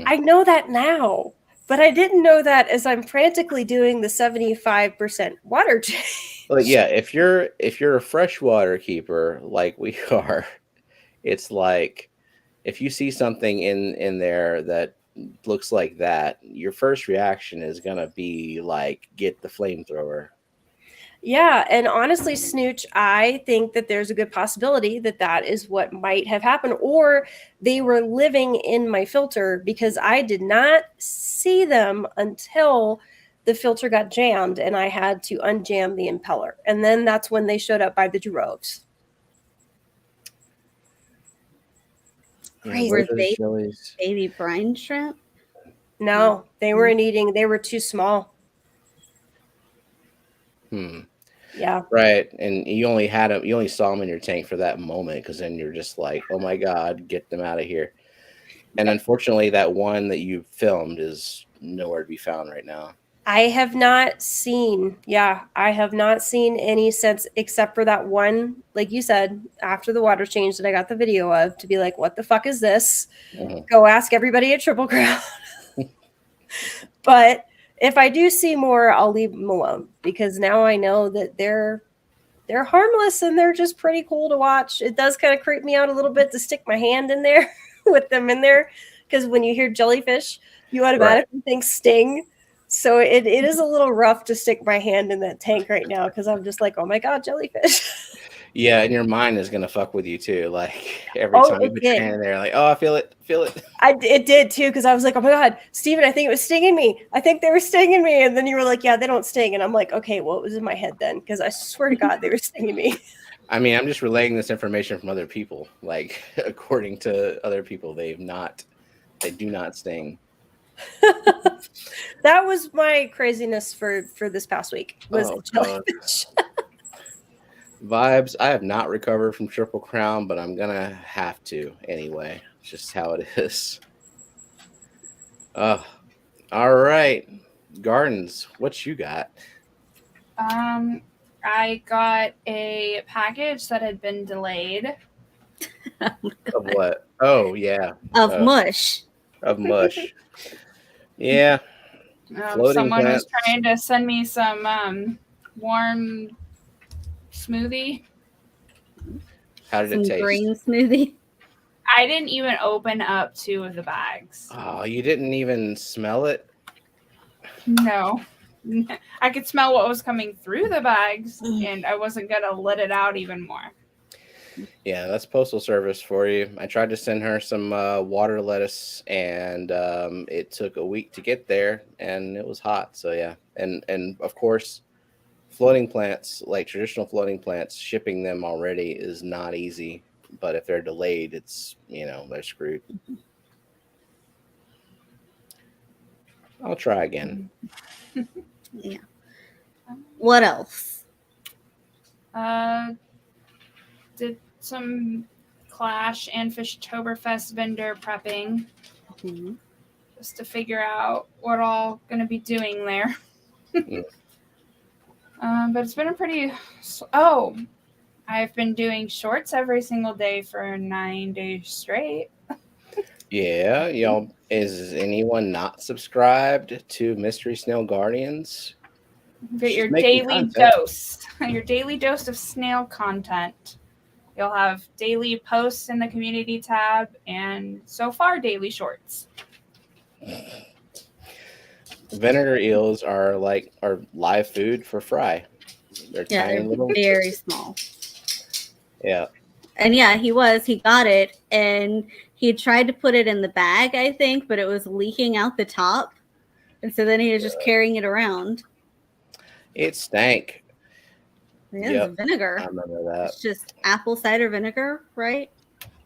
I know that now, but I didn't know that as I'm frantically doing the 75% water change. Well, yeah, if you're a freshwater keeper like we are, it's like if you see something in there that looks like that, your first reaction is gonna be like, get the flamethrower. Yeah, and honestly, Snooch, I think that there's a good possibility that that is what might have happened, or they were living in my filter because I did not see them until the filter got jammed and I had to unjam the impeller. And then that's when they showed up by the droves. Were they baby brine shrimp? No, they weren't eating. They were too small. Yeah. Right. And you only saw them in your tank for that moment because then you're just like, oh my God, get them out of here. And unfortunately, that one that you filmed is nowhere to be found right now. I have not seen any since except for that one, like you said, after the water change that I got the video of to be like, what the fuck is this? Go ask everybody at Triple Crown. But if I do see more, I'll leave them alone because now I know that they're harmless and they're just pretty cool to watch. It does kind of creep me out a little bit to stick my hand in there with them in there because when you hear jellyfish, you automatically think sting. So it is a little rough to stick my hand in that tank right now because I'm just like, oh my God, jellyfish. Yeah, and your mind is gonna fuck with you too. Like every time you put your hand in there, like, oh, I feel it. It did too, because I was like, oh my God, Steven, I think it was stinging me. I think they were stinging me. And then you were like, yeah, they don't sting. And I'm like, okay, well, it was in my head then, because I swear to God, they were stinging me. I mean, I'm just relaying this information from other people. Like, according to other people, they do not sting. That was my craziness for this past week. Was jellyfish. Vibes. I have not recovered from Triple Crown, but I'm gonna have to anyway. Just how it is. All right, Gardens. What you got? I got a package that had been delayed. Of what? Oh yeah. Of mush. Of mush. Yeah. Someone was trying to send me some warm smoothie. How did it taste? Green smoothie. I didn't even open up 2 of the bags. Oh, you didn't even smell it? No. I could smell what was coming through the bags, and I wasn't going to let it out even more. Yeah, that's Postal Service for you. I tried to send her some water lettuce, and it took a week to get there, and it was hot. So, yeah. And of course, floating plants, like traditional floating plants, shipping them already is not easy. But if they're delayed, it's, they're screwed. I'll try again. Yeah. What else? Did some Clash and Fishtoberfest vendor prepping. Just to figure out what all going to be doing there. But it's been a pretty... I've been doing shorts every single day for 9 days straight. Yeah, y'all. Is anyone not subscribed to Mystery Snail Guardians? Get your daily dose. Your daily dose of snail content. You'll have daily posts in the community tab and so far daily shorts. Vinegar eels are live food for fry. They're tiny little, very small. Yeah. And yeah, he got it and he tried to put it in the bag, I think, but it was leaking out the top. And so then he was just carrying it around. It stank. Yeah, it's vinegar. I remember that. It's just apple cider vinegar, right?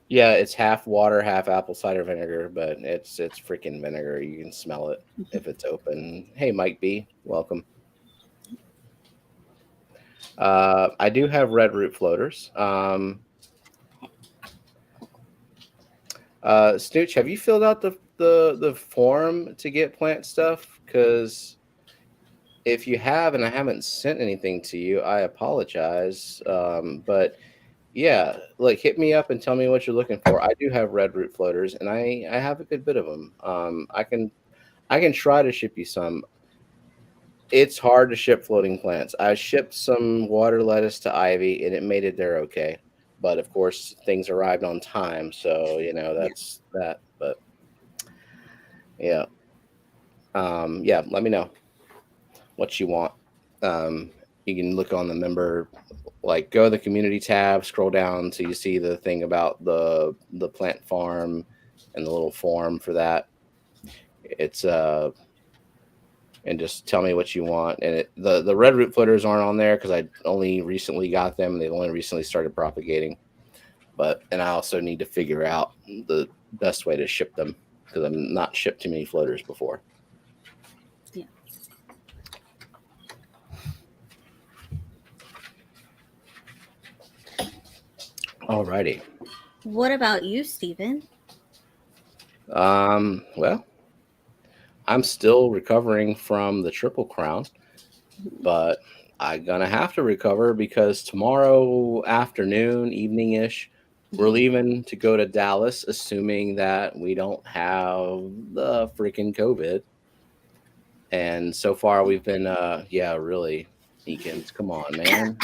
Yeah, it's half water, half apple cider vinegar, but it's freaking vinegar. You can smell it if it's open. Hey, Mike B, welcome. I do have red root floaters. Snooch, have you filled out the form to get plant stuff? Because if you have and I haven't sent anything to you, I apologize. But yeah, like hit me up and tell me what you're looking for. I do have red root floaters, and I have a good bit of them. I can try to ship you some. It's hard to ship floating plants. I shipped some water lettuce to Ivy, and it made it there okay. But of course, things arrived on time, so that's that. But yeah, yeah. Let me know what you want. You can look on the member, like go to the community tab, scroll down so you see the thing about the plant farm and the little form for that. It's and just tell me what you want. And the red root floaters aren't on there because I only recently got them. They've only recently started propagating. And I also need to figure out the best way to ship them because I've not shipped too many floaters before. Yeah. Alrighty. What about you, Stephen? Well, I'm still recovering from the Triple Crown, but I'm gonna have to recover because tomorrow afternoon, evening-ish, we're leaving to go to Dallas, assuming that we don't have the freaking COVID. And so far, we've been, yeah, really, Eakins, come on, man.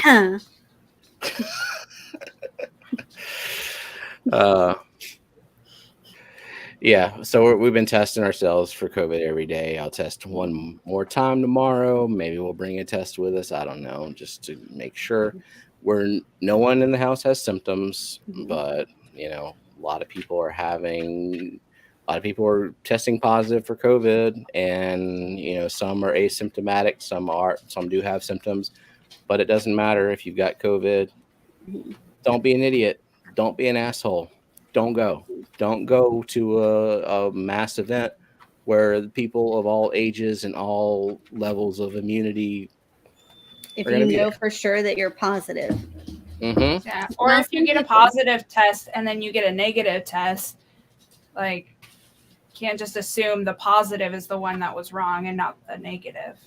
Yeah, so we've been testing ourselves for COVID every day. I'll test one more time tomorrow. Maybe we'll bring a test with us. I don't know, just to make sure. No one in the house has symptoms, but a lot of people are testing positive for COVID, and some are asymptomatic, some do have symptoms, but it doesn't matter if you've got COVID. Don't be an idiot. Don't be an asshole. Don't go to a mass event where the people of all ages and all levels of immunity. If you know for sure that you're positive. Mm-hmm. Yeah. Or if you get a positive test and then you get a negative test, like, can't just assume the positive is the one that was wrong and not the negative.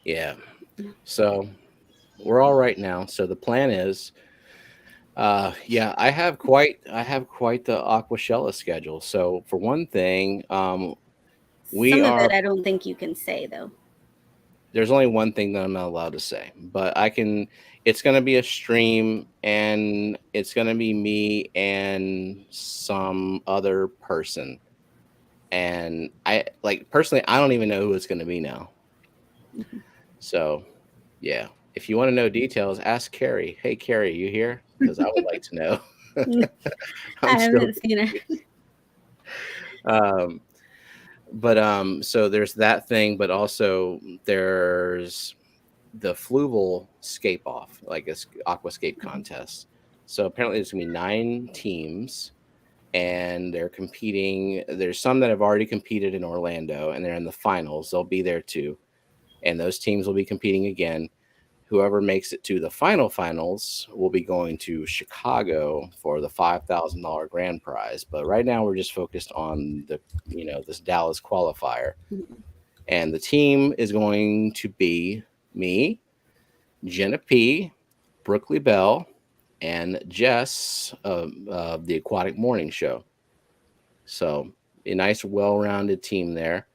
Yeah. So we're all right now. So the plan is, yeah, I have quite the Aqua shella schedule. So for one thing, Some of it I don't think you can say though. There's only one thing that I'm not allowed to say, but I can. It's going to be a stream, and it's going to be me and some other person. And personally, I don't even know who it's going to be now. So, yeah, if you want to know details, ask Carrie. Hey, Carrie, you here? Because I would like to know. I haven't seen it. But so there's that thing, but also there's the Fluval Scape Off, like it's Aquascape Contest. So apparently there's gonna be 9 teams, and they're competing. There's some that have already competed in Orlando, and they're in the finals. They'll be there too, and those teams will be competing again. Whoever makes it to the finals will be going to Chicago for the $5,000 grand prize. But right now we're just focused on this Dallas qualifier. And the team is going to be me, Jenna P, Brookley Bell, and Jess of the Aquatic Morning Show. So a nice, well-rounded team there.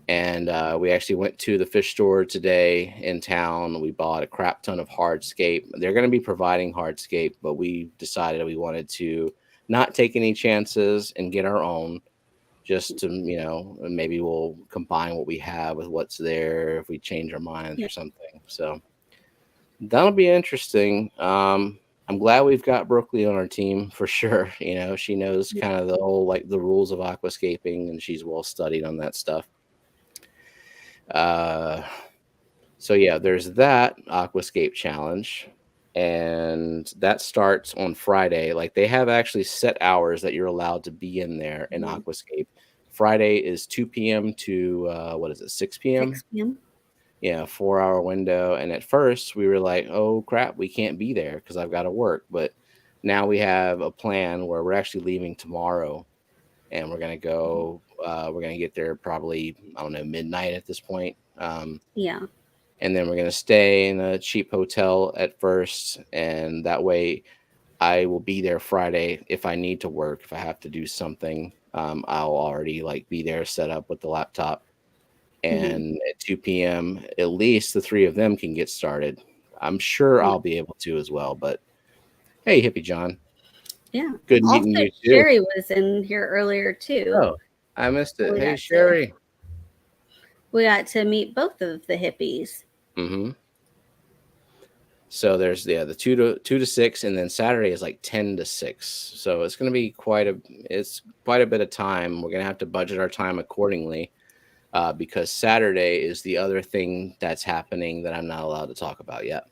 And we actually went to the fish store today in town. We bought a crap ton of hardscape. They're going to be providing hardscape, but we decided we wanted to not take any chances and get our own, just to, maybe we'll combine what we have with what's there if we change our minds or something. So that'll be interesting. I'm glad we've got Brooklyn on our team for sure. She knows kind of the whole, the rules of aquascaping, and she's well studied on that stuff. So yeah, there's that Aquascape challenge. and that starts on Friday. Like they have actually set hours that you're allowed to be in there in Aquascape. Friday is 2 p.m. to 6 p.m. 6 p.m. Yeah, 4-hour window. And at first we were like, oh crap, we can't be there because I've got to work. But now we have a plan where we're actually leaving tomorrow, and we're gonna go. We're gonna get there probably, I don't know, midnight at this point. Yeah. And then we're gonna stay in a cheap hotel at first, and that way I will be there Friday if I need to work. If I have to do something, I'll already like be there set up with the laptop. And at 2 p.m., at least the three of them can get started. I'm sure I'll be able to as well. But hey, Hippie John. Yeah. Good Also, meeting you too. Sherry was in here earlier too. Oh, I missed it. We Hey, got Sherry. We got to meet both of the hippies. So there's the 2 to 6, and then Saturday is like 10 to 6. So it's going to be quite a bit of time. We're going to have to budget our time accordingly, because Saturday is the other thing that's happening that I'm not allowed to talk about yet.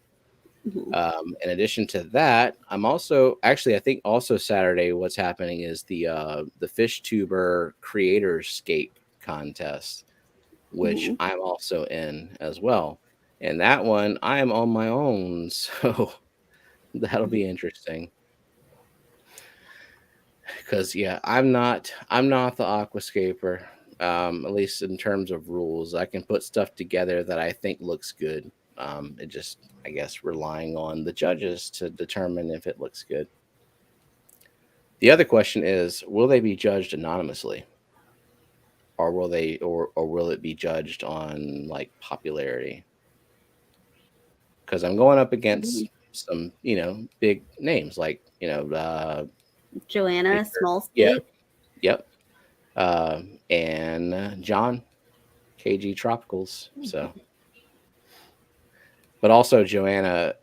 In addition to that, I'm also I think also Saturday what's happening is the Fish Tuber Creatorscape Contest, which I'm also in as well. And that one, I am on my own, so that'll be interesting. Because I'm not the aquascaper, at least in terms of rules. I can put stuff together that I think looks good. It just, I guess, relying on the judges to determine if it looks good. The other question is, will they be judged anonymously, or will it be judged on like popularity? Because I'm going up against some, big names like, Joanna Smallscape. Yep. And John, KG Tropicals. So, but also Joanna,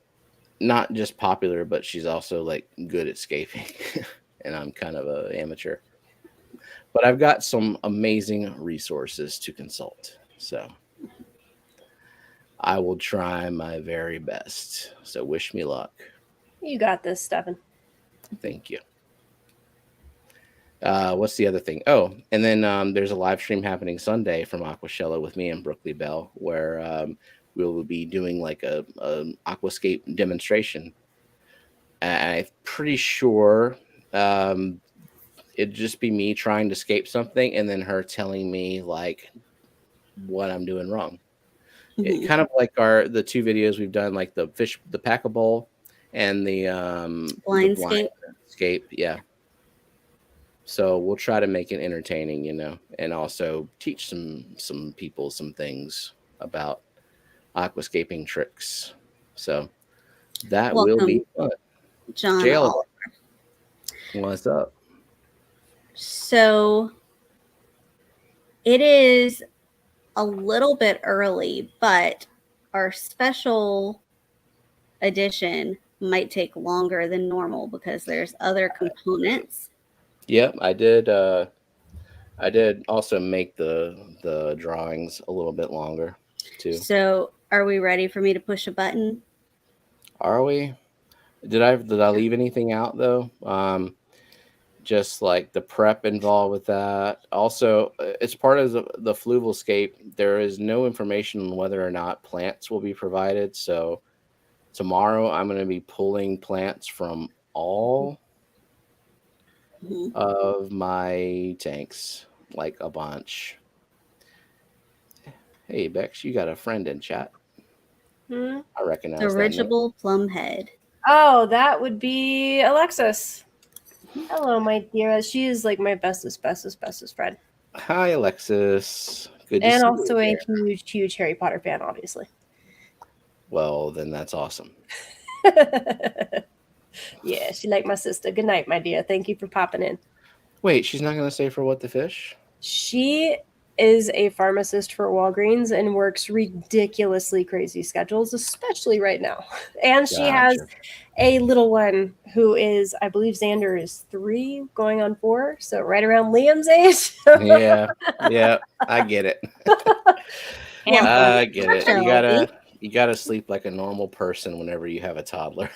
not just popular, but she's also like good at scaping, and I'm kind of an amateur. But I've got some amazing resources to consult. So I will try my very best. So wish me luck. You got this, Stefan. Thank you. What's the other thing? Oh, and then there's a live stream happening Sunday from Aqua with me and Brookley Bell, where we will be doing like a Aquascape demonstration. I'm pretty sure it'd just be me trying to scape something and then her telling me like what I'm doing wrong. It kind of like the two videos we've done, like the pack-a-bowl and the blind scape. Yeah. So we'll try to make it entertaining, and also teach some people some things about aquascaping tricks. So that will be fun. John Jail. What's up? So it is a little bit early, but our special edition might take longer than normal because there's other components. Yep, I did also make the drawings a little bit longer too. So are we ready for me to push a button? Are we? Did I leave anything out though? Just like the prep involved with that. Also, it's part of the Fluvalscape. There is no information on whether or not plants will be provided. So tomorrow I'm going to be pulling plants from all of my tanks, like a bunch. Hey, Bex, you got a friend in chat. I recognize that Dirigible Plumhead. Oh, that would be Alexis. Hello, my dear. She is like my bestest friend. Hi, Alexis. Good to and see also you a huge Harry Potter fan, obviously. Well, then that's awesome. Yeah, she like my sister. Good night, my dear. Thank you for popping in. Wait, she's not going to say for what the fish? She is a pharmacist for Walgreens and works ridiculously crazy schedules, especially right now. And she has a little one who is, I believe Xander is 3 going on 4. So right around Liam's age. Yeah, I get it. I get it. You got to sleep like a normal person whenever you have a toddler.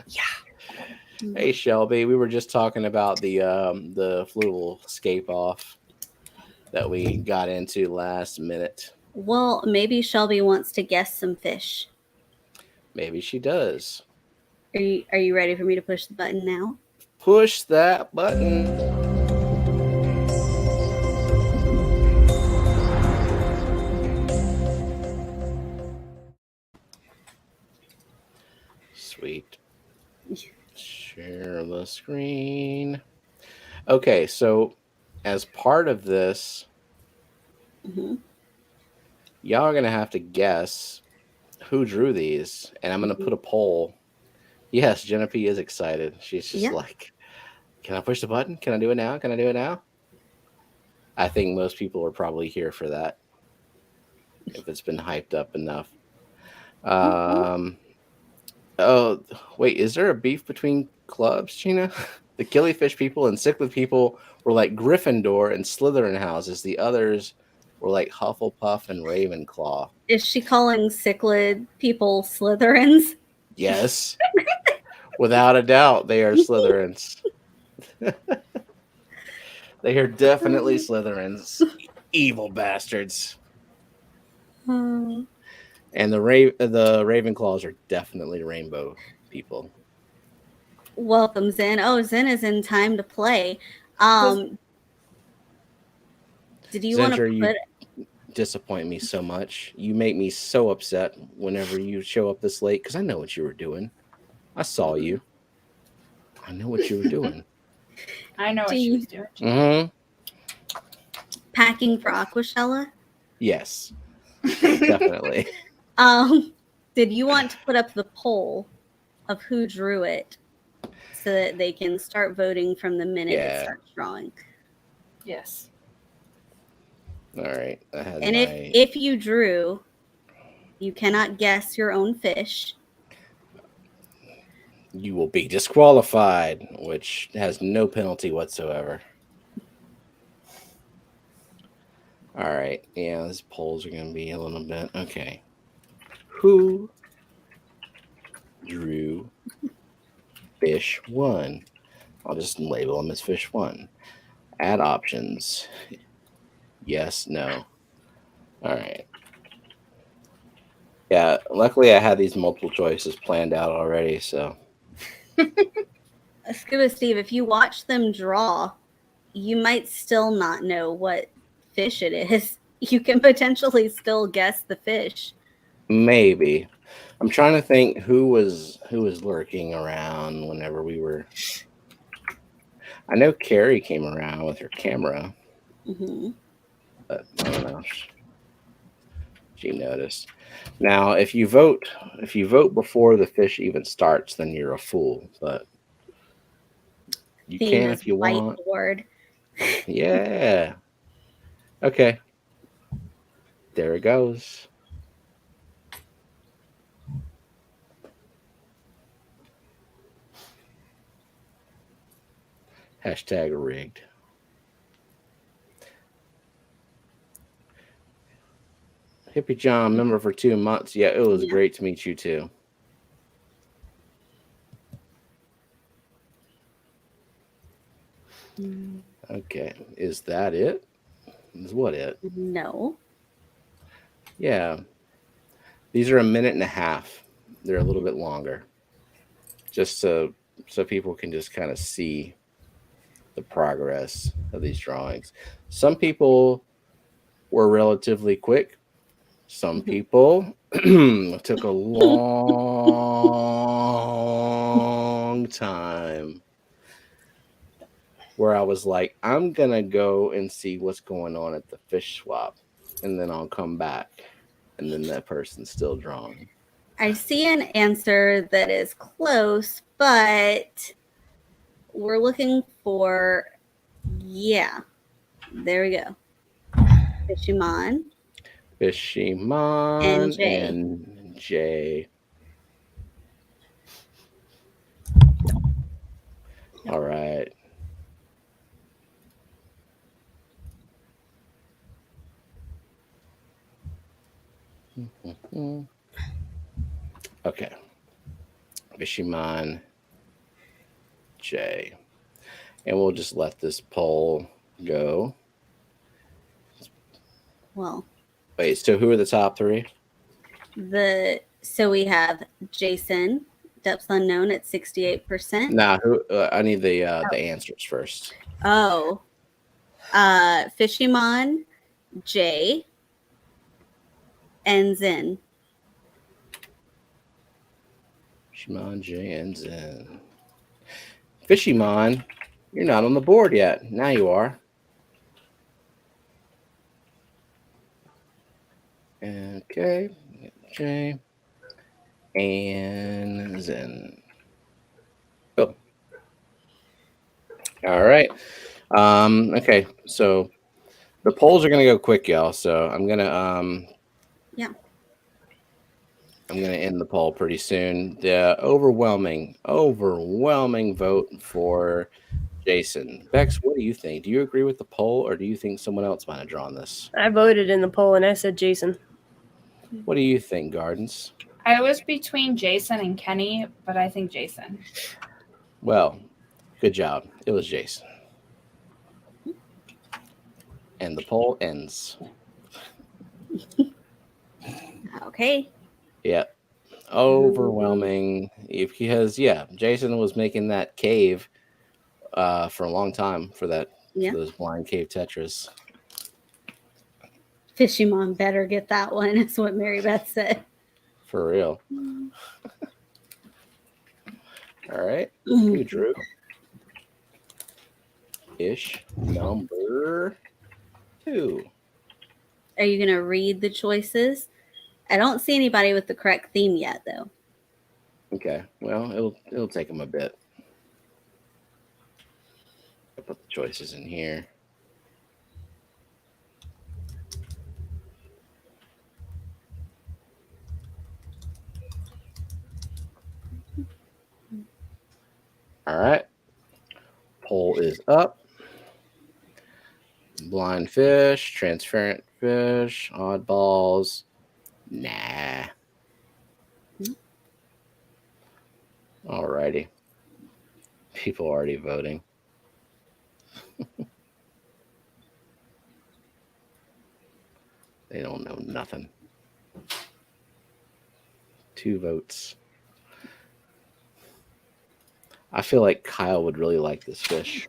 Yeah. Hey Shelby, we were just talking about the fluval scape off that we got into last minute. Well, maybe Shelby wants to guess some fish. Maybe she does. Are you ready for me to push the button now? Push that button. Sweet. Share the screen. Okay, so as part of this, y'all are gonna have to guess who drew these, and I'm gonna put a poll. Yes, Jennifer is excited. She's just like, "Can I push the button? Can I do it now? Can I do it now?" I think most people are probably here for that. If it's been hyped up enough. Oh, wait, is there a beef between clubs, Gina? The Killifish people and Cichlid people were like Gryffindor and Slytherin houses. The others were like Hufflepuff and Ravenclaw. Is she calling Cichlid people Slytherins? Yes. Without a doubt, they are Slytherins. They are definitely Slytherins. Evil bastards. And the Ravenclaws are definitely rainbow people. Welcome, Zen. Oh, Zen is in time to play. Did you want to put... You disappoint me so much. You make me so upset whenever you show up this late because I know what you were doing. I saw you. I know what you were doing. I know what she was doing. Mm-hmm. Packing for Aqua, shella? Yes. Definitely. Did you want to put up the poll of who drew it so that they can start voting from the minute it starts drawing? Yes. All right. And if you drew, you cannot guess your own fish. You will be disqualified, which has no penalty whatsoever. All right. Yeah, these polls are going to be a little bit. Okay. Who drew fish 1? I'll just label them as fish 1. Add options. Yes, no. All right. Yeah, luckily I had these multiple choices planned out already, so. Scuba Steve, if you watch them draw, you might still not know what fish it is. You can potentially still guess the fish. Maybe. I'm trying to think who was lurking around whenever we were. I know Carrie came around with her camera. But I don't know. She noticed. Now, if you vote before the fish even starts, then you're a fool. But you can if you want. Whiteboard. Yeah. Okay. There it goes. Hashtag rigged. Hippie John, member for 2 months. Yeah, it was great to meet you too. Okay. Is that it? Is what it? No. Yeah. These are 1.5 minutes. They're a little bit longer. Just so people can just kind of see the progress of these drawings. Some people were relatively quick. Some people took a long time where I was like, I'm going to go and see what's going on at the fish swap, and then I'll come back. And then that person's still drawing. I see an answer that is close, but we're looking for, there we go. Fishimon. Fishimon and Jay. All right. Fishymon J. And we'll just let this poll go. Well, wait, so who are the top three? So we have Jason, depths unknown at 68%. Nah, I need the answers first. Oh, Fishymon J and Zen. Fishymon J and Zen. Fishymon, you're not on the board yet. Now you are. Okay, J and Zen. Oh. All right. Okay, so the polls are gonna go quick, y'all. So I'm gonna I'm gonna end the poll pretty soon. The overwhelming vote for Jason. Bex, what do you think? Do you agree with the poll, or do you think someone else might have drawn this? I voted in the poll and I said Jason. What do you think, Gardens? I was between Jason and Kenny, but I think Jason. Well, good job. It was Jason. And the poll ends. Okay. Yep. Overwhelming. Because, Jason was making that cave for a long time for those blind cave Tetras. Fishymon better get that one, is what Mary Beth said. For real. All right. Who drew? Ish number 2. Are you going to read the choices? I don't see anybody with the correct theme yet, though. Okay. Well, it'll take them a bit. I'll put the choices in here. All right. Poll is up. Blind fish, transparent fish, oddballs. Nah. Alrighty. People already voting. They don't know nothing. 2 votes. I feel like Kyle would really like this fish.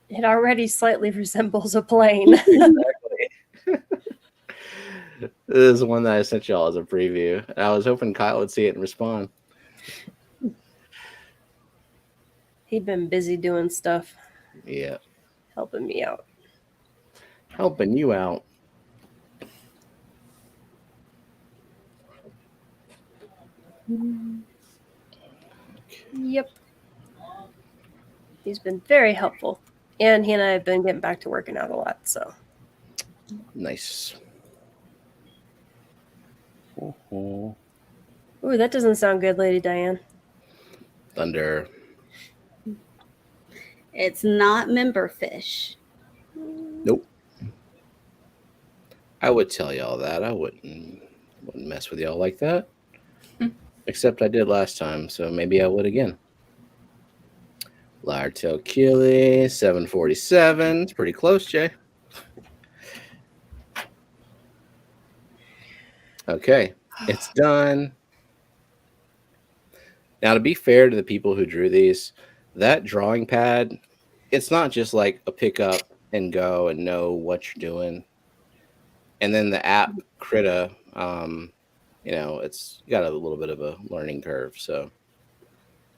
It already slightly resembles a plane. Exactly. This is one that I sent y'all as a preview. I was hoping Kyle would see it and respond. He'd been busy doing stuff. Yeah. Helping me out. Helping you out. Yep. He's been very helpful. And he and I have been getting back to working out a lot, so. Nice. Ooh, that doesn't sound good, Lady Diane. Thunder. It's not member fish. Nope. I would tell y'all that. I wouldn't mess with y'all like that. Except I did last time, so maybe I would again. Lyre-tail Keely, 747. It's pretty close, Jay. Okay, it's done. Now, to be fair to the people who drew these, that drawing pad, it's not just like a pick up and go and know what you're doing. And then the app Krita, it's got a little bit of a learning curve. So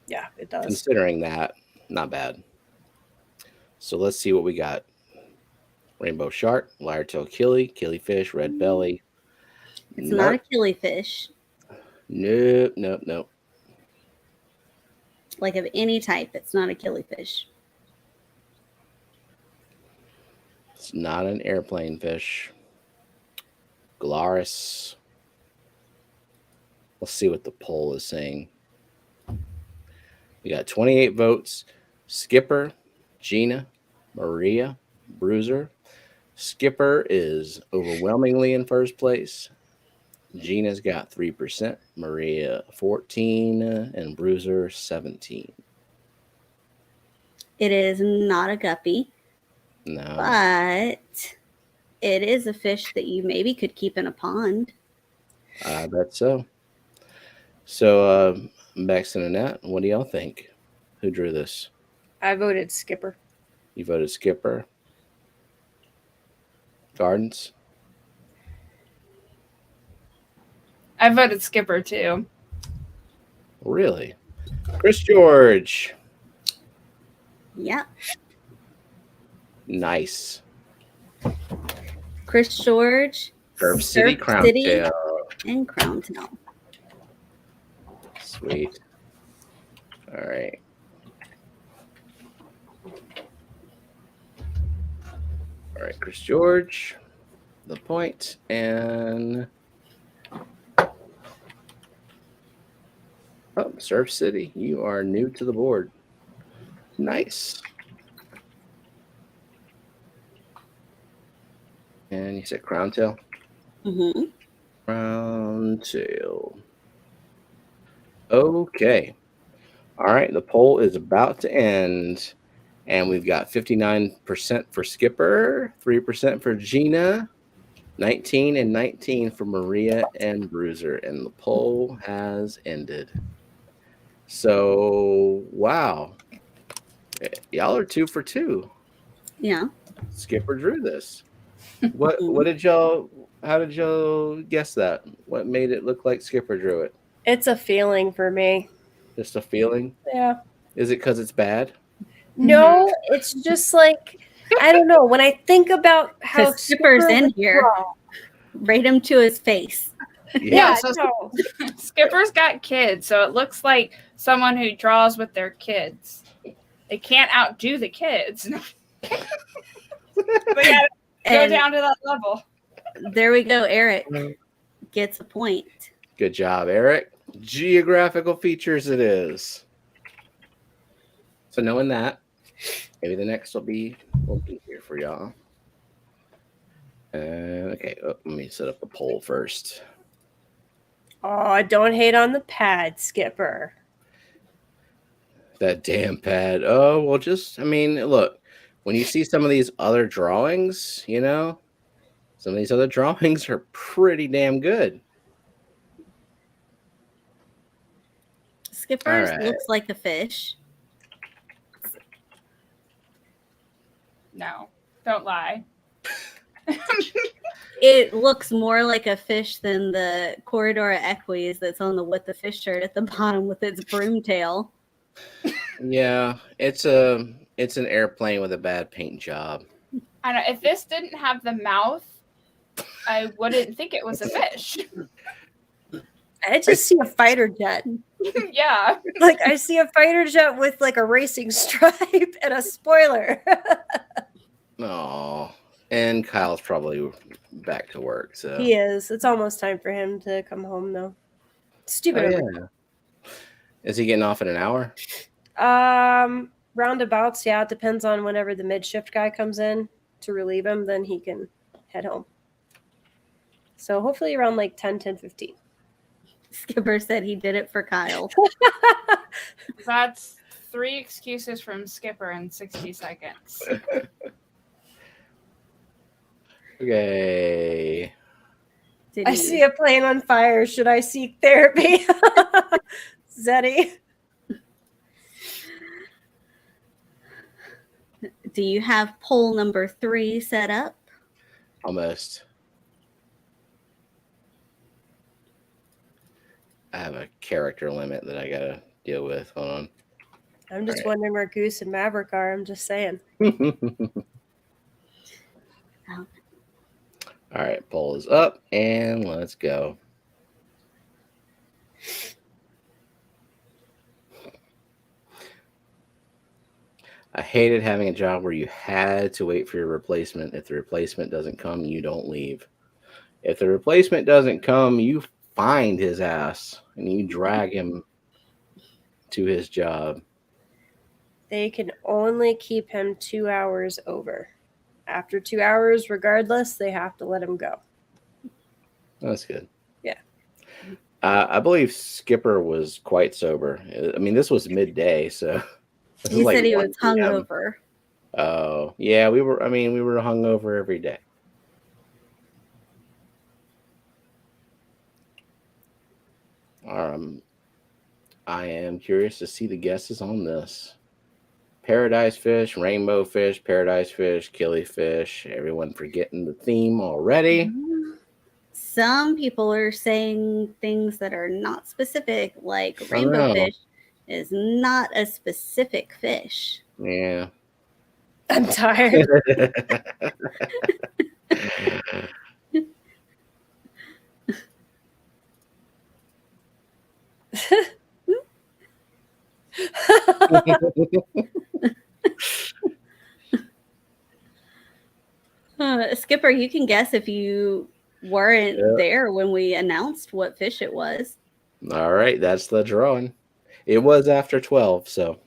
yeah, it does. Considering that, not bad. So let's see what we got. Rainbow shark, lyre-tail killifish, red belly. It's not a killifish. Nope. Like of any type, it's not a killifish. It's not an airplane fish. Galaris. Let's see what the poll is saying. We got 28 votes. Skipper, Gina, Maria, Bruiser. Skipper is overwhelmingly in first place. Gina's got 3%, Maria 14, and Bruiser 17. It is not a guppy, No. but it is a fish that you maybe could keep in a pond. I bet so. So, Bex and Annette, what do y'all think? Who drew this? I voted Skipper. You voted Skipper. Gardens? I voted Skipper too. Really? Chris George. Yeah. Nice. Chris George, Surf City, Crown City, Tail. and Crown Tail. Sweet. All right. All right, Chris George, the point, and Surf City, you are new to the board. Nice. And you said Crown Tail? Mm-hmm. Crown Tail. Okay. All right, the poll is about to end. And we've got 59% for Skipper, 3% for Gina, 19 and 19 for Maria and Bruiser. And the poll has ended. So, wow. Y'all are 2 for 2. Yeah. Skipper drew this. What did y'all, how did y'all guess that? What made it look like Skipper drew it? It's a feeling for me. Just a feeling? Yeah. Is it because it's bad? No, it's just like, I don't know. When I think about how Skipper's in would here. draw- Rate him to his face. Yeah, so no. Skipper's got kids, so it looks like someone who draws with their kids. They can't outdo the kids. They gotta go down to that level. There we go. Eric gets a point. Good job, Eric. Geographical features it is. So knowing that, maybe the next will be here for y'all. Okay, let me set up the poll first. Oh, don't hate on the pad, Skipper. That damn pad. Oh, well, just, I mean, look, when you see some of these other drawings, you know, some of these other drawings are pretty damn good. Skipper's All right. looks like a fish. No, don't lie. It looks more like a fish than the Corridor Equis that's on the With the Fish shirt at the bottom with its broom tail. Yeah, it's an airplane with a bad paint job. I don't know. If this didn't have the mouth, I wouldn't think it was a fish. I just see a fighter jet. Yeah. Like, I see a fighter jet with like a racing stripe and a spoiler. Oh, and Kyle's probably back to work. So He is. It's almost time for him to come home, though. Stupid. Oh, yeah. Is he getting off in an hour? Roundabouts, yeah. It depends on whenever the mid-shift guy comes in to relieve him, then he can head home. So hopefully around like 10:15. Skipper said he did it for Kyle. That's 3 excuses from Skipper in 60 seconds. Okay. I see a plane on fire. Should I seek therapy? Zeddy. Do you have poll number 3 set up? Almost. I have a character limit that I gotta deal with. Hold on. I'm just wondering where Goose and Maverick are. I'm just saying. All right, poll is up, and let's go. I hated having a job where you had to wait for your replacement. If the replacement doesn't come, you don't leave. If the replacement doesn't come, you find his ass and you drag him to his job. They can only keep him 2 hours over. After 2 hours, regardless, they have to let him go. That's good. Yeah. I believe Skipper was quite sober. I mean, this was midday, so this He is like said he 1 was p.m. hungover. Oh, yeah, we were. I mean, we were hungover every day. I am curious to see the guesses on this. Paradise fish, rainbow fish, paradise fish, killifish. Everyone forgetting the theme already. Some people are saying things that are not specific, like I rainbow know. fish is not a specific fish. Yeah. I'm tired. Skipper, you can guess if you weren't Yep. there when we announced what fish it was. All right, that's the drawing. It was after 12, so.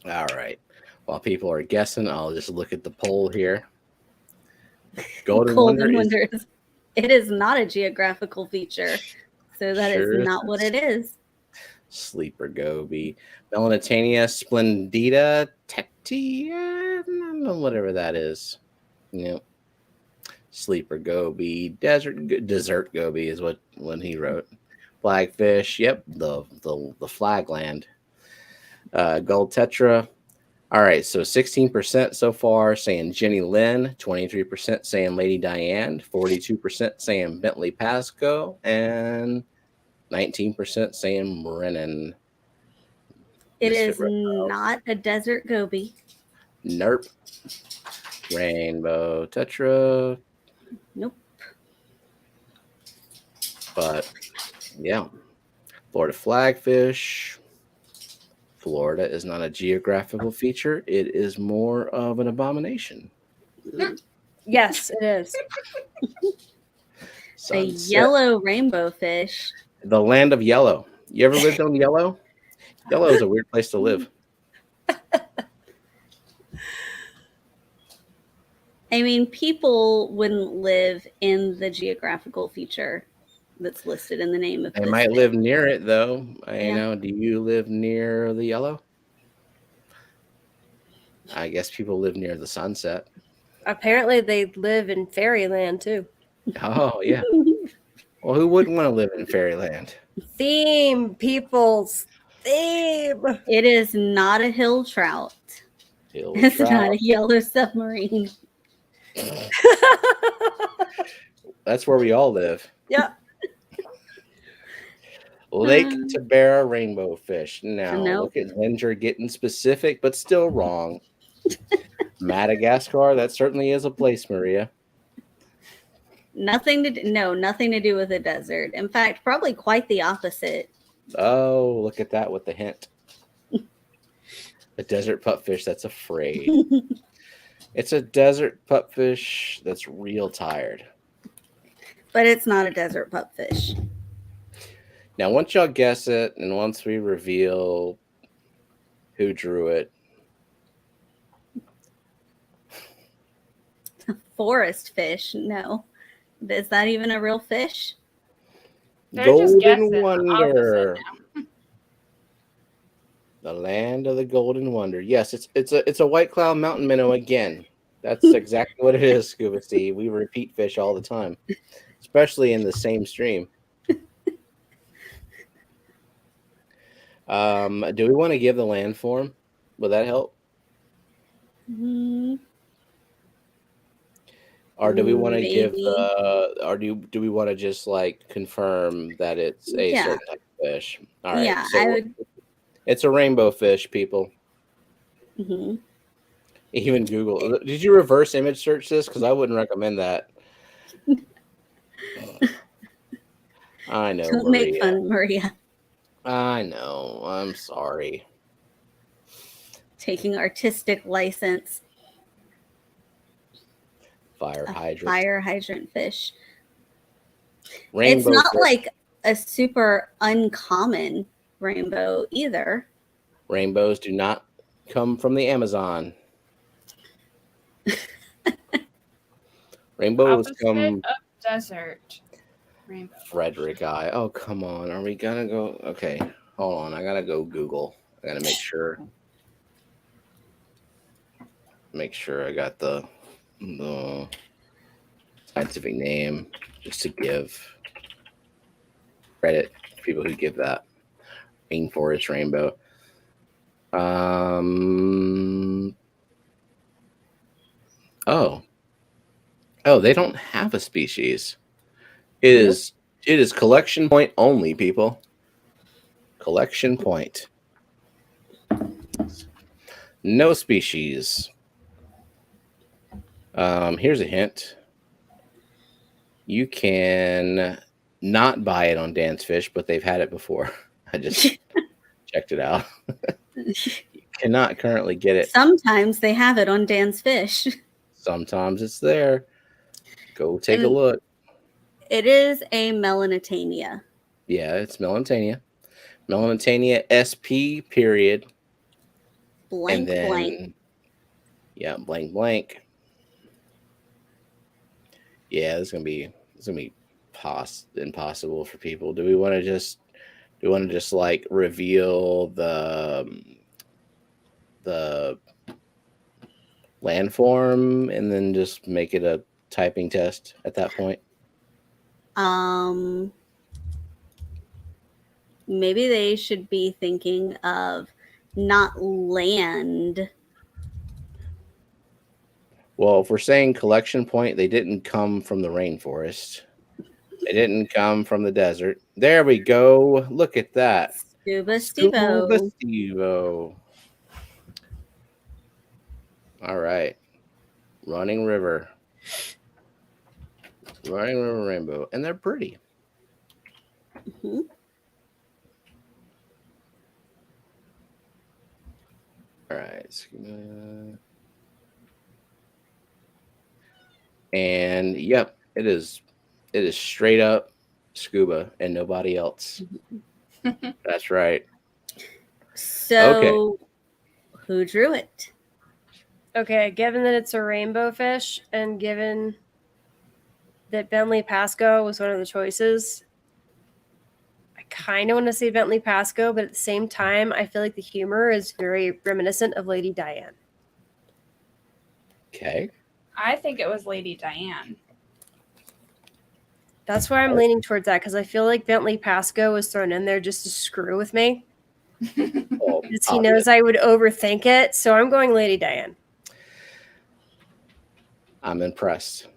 All right. While people are guessing, I'll just look at the poll here. Golden Wonder is it is not a geographical feature, so that Sure is not what it is. Sleeper goby, Melanitania splendida tectia, I don't know, whatever that is. Yep. Sleeper goby, desert goby is what he wrote. Flagfish, yep, the flagland. Gold tetra. All right, so 16% so far saying Jenny Lynn, 23% saying Lady Diane, 42% saying Bentley Pasco, and 19% saying Brennan. It is not a desert goby. Nerp. Rainbow tetra. Nope. But yeah, Florida flagfish. Florida is not a geographical feature. It is more of an abomination. Yes, it is. A yellow rainbow fish. The land of yellow. You ever lived on Yellow? Yellow is a weird place to live. I mean, people wouldn't live in the geographical feature that's listed in the name of They this might fish. live near it, though. Yeah. know. Do you live near the Yellow? I guess people live near the sunset. Apparently, they live in fairyland too. Oh, yeah. Well, who wouldn't want to live in fairyland? Theme, people's theme. It is not a hill trout. It's not a yellow submarine. That's where we all live. Yeah. Lake Tabera rainbow fish. Now, Nope. look at Ginger getting specific, but still wrong. Madagascar, that certainly is a place, Maria. Nothing to do with a desert. In fact, probably quite the opposite. Oh, look at that with the hint. A desert pupfish that's afraid. It's a desert pupfish that's real tired. But it's not a desert pupfish. Now, once y'all guess it, and once we reveal who drew it. Forest fish, no. Is that even a real fish? They're just Golden guessing Wonder. now. The land of the Golden Wonder. Yes, it's a white cloud mountain minnow again. That's exactly what it is, Scuba Steve. We repeat fish all the time, especially in the same stream. Do we want to give the land form? Would that help? Or do we want to give or do we want to just like confirm that it's a certain type of fish? All right. Yeah, so I would. It's a rainbow fish, people. Mm-hmm. Even Google. Did you reverse image search this? Because I wouldn't recommend that. I know. Don't Maria. make fun of Maria. I know. I'm sorry. Taking artistic license. Fire hydrant. Fire hydrant fish. Rainbow it's not fish. like a super uncommon rainbow either. Rainbows do not come from the Amazon. Rainbows Opposite come. of desert. Rainbow. Frederick Eye. Oh, come on. Are we gonna go? Okay, hold on. I gotta go Google. I gotta make sure. Make sure I got the scientific name just to give credit to people who give that. Rainforest rainbow. Oh, they don't have a species. It is collection point only, people. Collection point. No species. Here's a hint. You can not buy it on Dan's Fish, but they've had it before. I just checked it out. You cannot currently get it. Sometimes they have it on Dan's Fish. Sometimes it's there. Go take a look. It is a Melanitania. Yeah, it's Melanitania. Melanitania SP period. Blank and then, blank. Yeah, blank blank. Yeah, it's gonna be impossible for people. Do we want to just like reveal the landform and then just make it a typing test at that point? Maybe they should be thinking of not land. Well, if we're saying collection point, they didn't come from the rainforest. They didn't come from the desert. There we go. Look at that. Scuba Scuba Stevo. Stevo. All right. Running River. Running River Rainbow. And they're pretty. Mm-hmm. All right. And yep, it is straight up scuba and nobody else. That's right. So who drew it? Okay, given that it's a rainbow fish and given that Bentley Pasco was one of the choices, I kind of want to say Bentley Pasco, but at the same time, I feel like the humor is very reminiscent of Lady Diane. Okay. I think it was Lady Diane. That's why I'm leaning towards that, because I feel like Bentley Pasco was thrown in there just to screw with me. Because he knows I would overthink it, so I'm going Lady Diane. I'm impressed.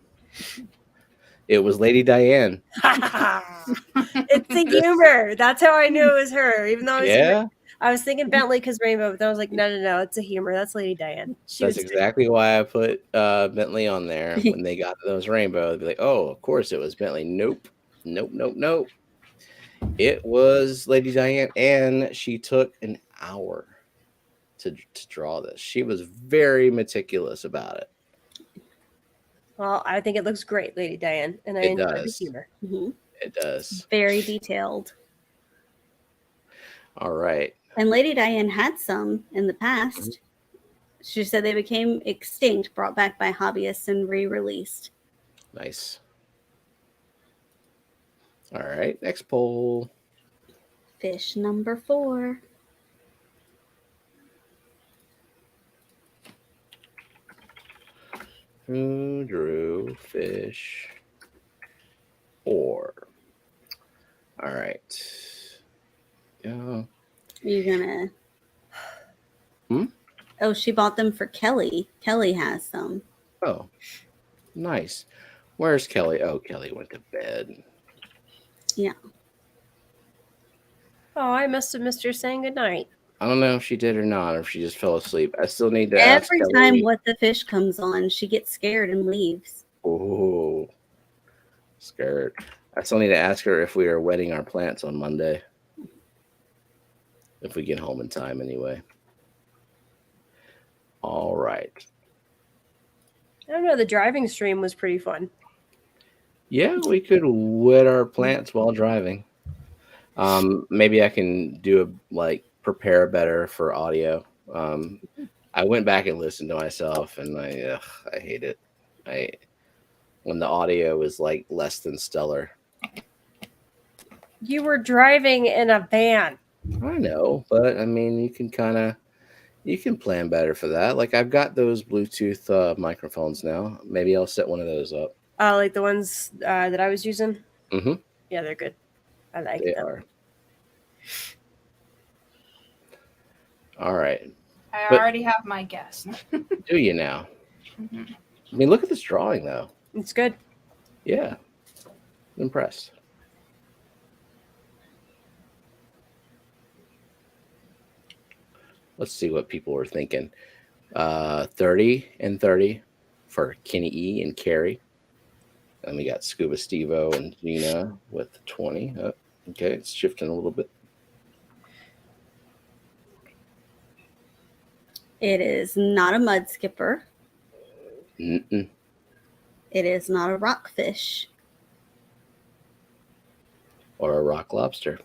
It was Lady Diane. It's the humor. That's how I knew it was her. Even though I was thinking Bentley because rainbow, but then I was like, no, it's a humor. That's Lady Diane. That's exactly why I put Bentley on there. When they got those rainbow, they'd be like, oh, of course it was Bentley. Nope. It was Lady Diane, and she took an hour to draw this. She was very meticulous about it. Well, I think it looks great, Lady Diane, and I enjoy the humor. Mm-hmm. It does. Very detailed. All right. And Lady Diane had some in the past. Mm-hmm. She said they became extinct, brought back by hobbyists, and re-released. Nice. All right, next poll. Fish number 4. Who drew fish 4? All right. Yeah. You gonna? Oh, she bought them for Kelly. Kelly has some. Oh, nice. Where's Kelly? Oh, Kelly went to bed. Yeah. Oh, I must have missed her saying goodnight. I don't know if she did or not, or if she just fell asleep. I still need to ask Every Kelly. time What the Fish comes on, she gets scared and leaves. Oh, scared. I still need to ask her if we are wetting our plants on Monday. If we get home in time, anyway. All right. I don't know. The driving stream was pretty fun. Yeah, we could wet our plants while driving. Maybe I can prepare better for audio. I went back and listened to myself, and I hate it. when the audio is like less than stellar. You were driving in a van. I know, but I mean, you can plan better for that. Like I've got those Bluetooth microphones now. Maybe I'll set one of those up. Like the ones that I was using? Mm-hmm. Yeah, they're good. I like They them. are. All right. I But- already have my guess. Do you now? Mm-hmm. I mean, look at this drawing, though. It's good. Yeah. I'm impressed. Let's see what people were thinking. 30 and 30 for Kenny E and Carrie. And we got Scuba Stevo and Gina with 20. Okay, it's shifting a little bit. It is not a mud skipper. Mm-mm. It is not a rockfish. Or a rock lobster.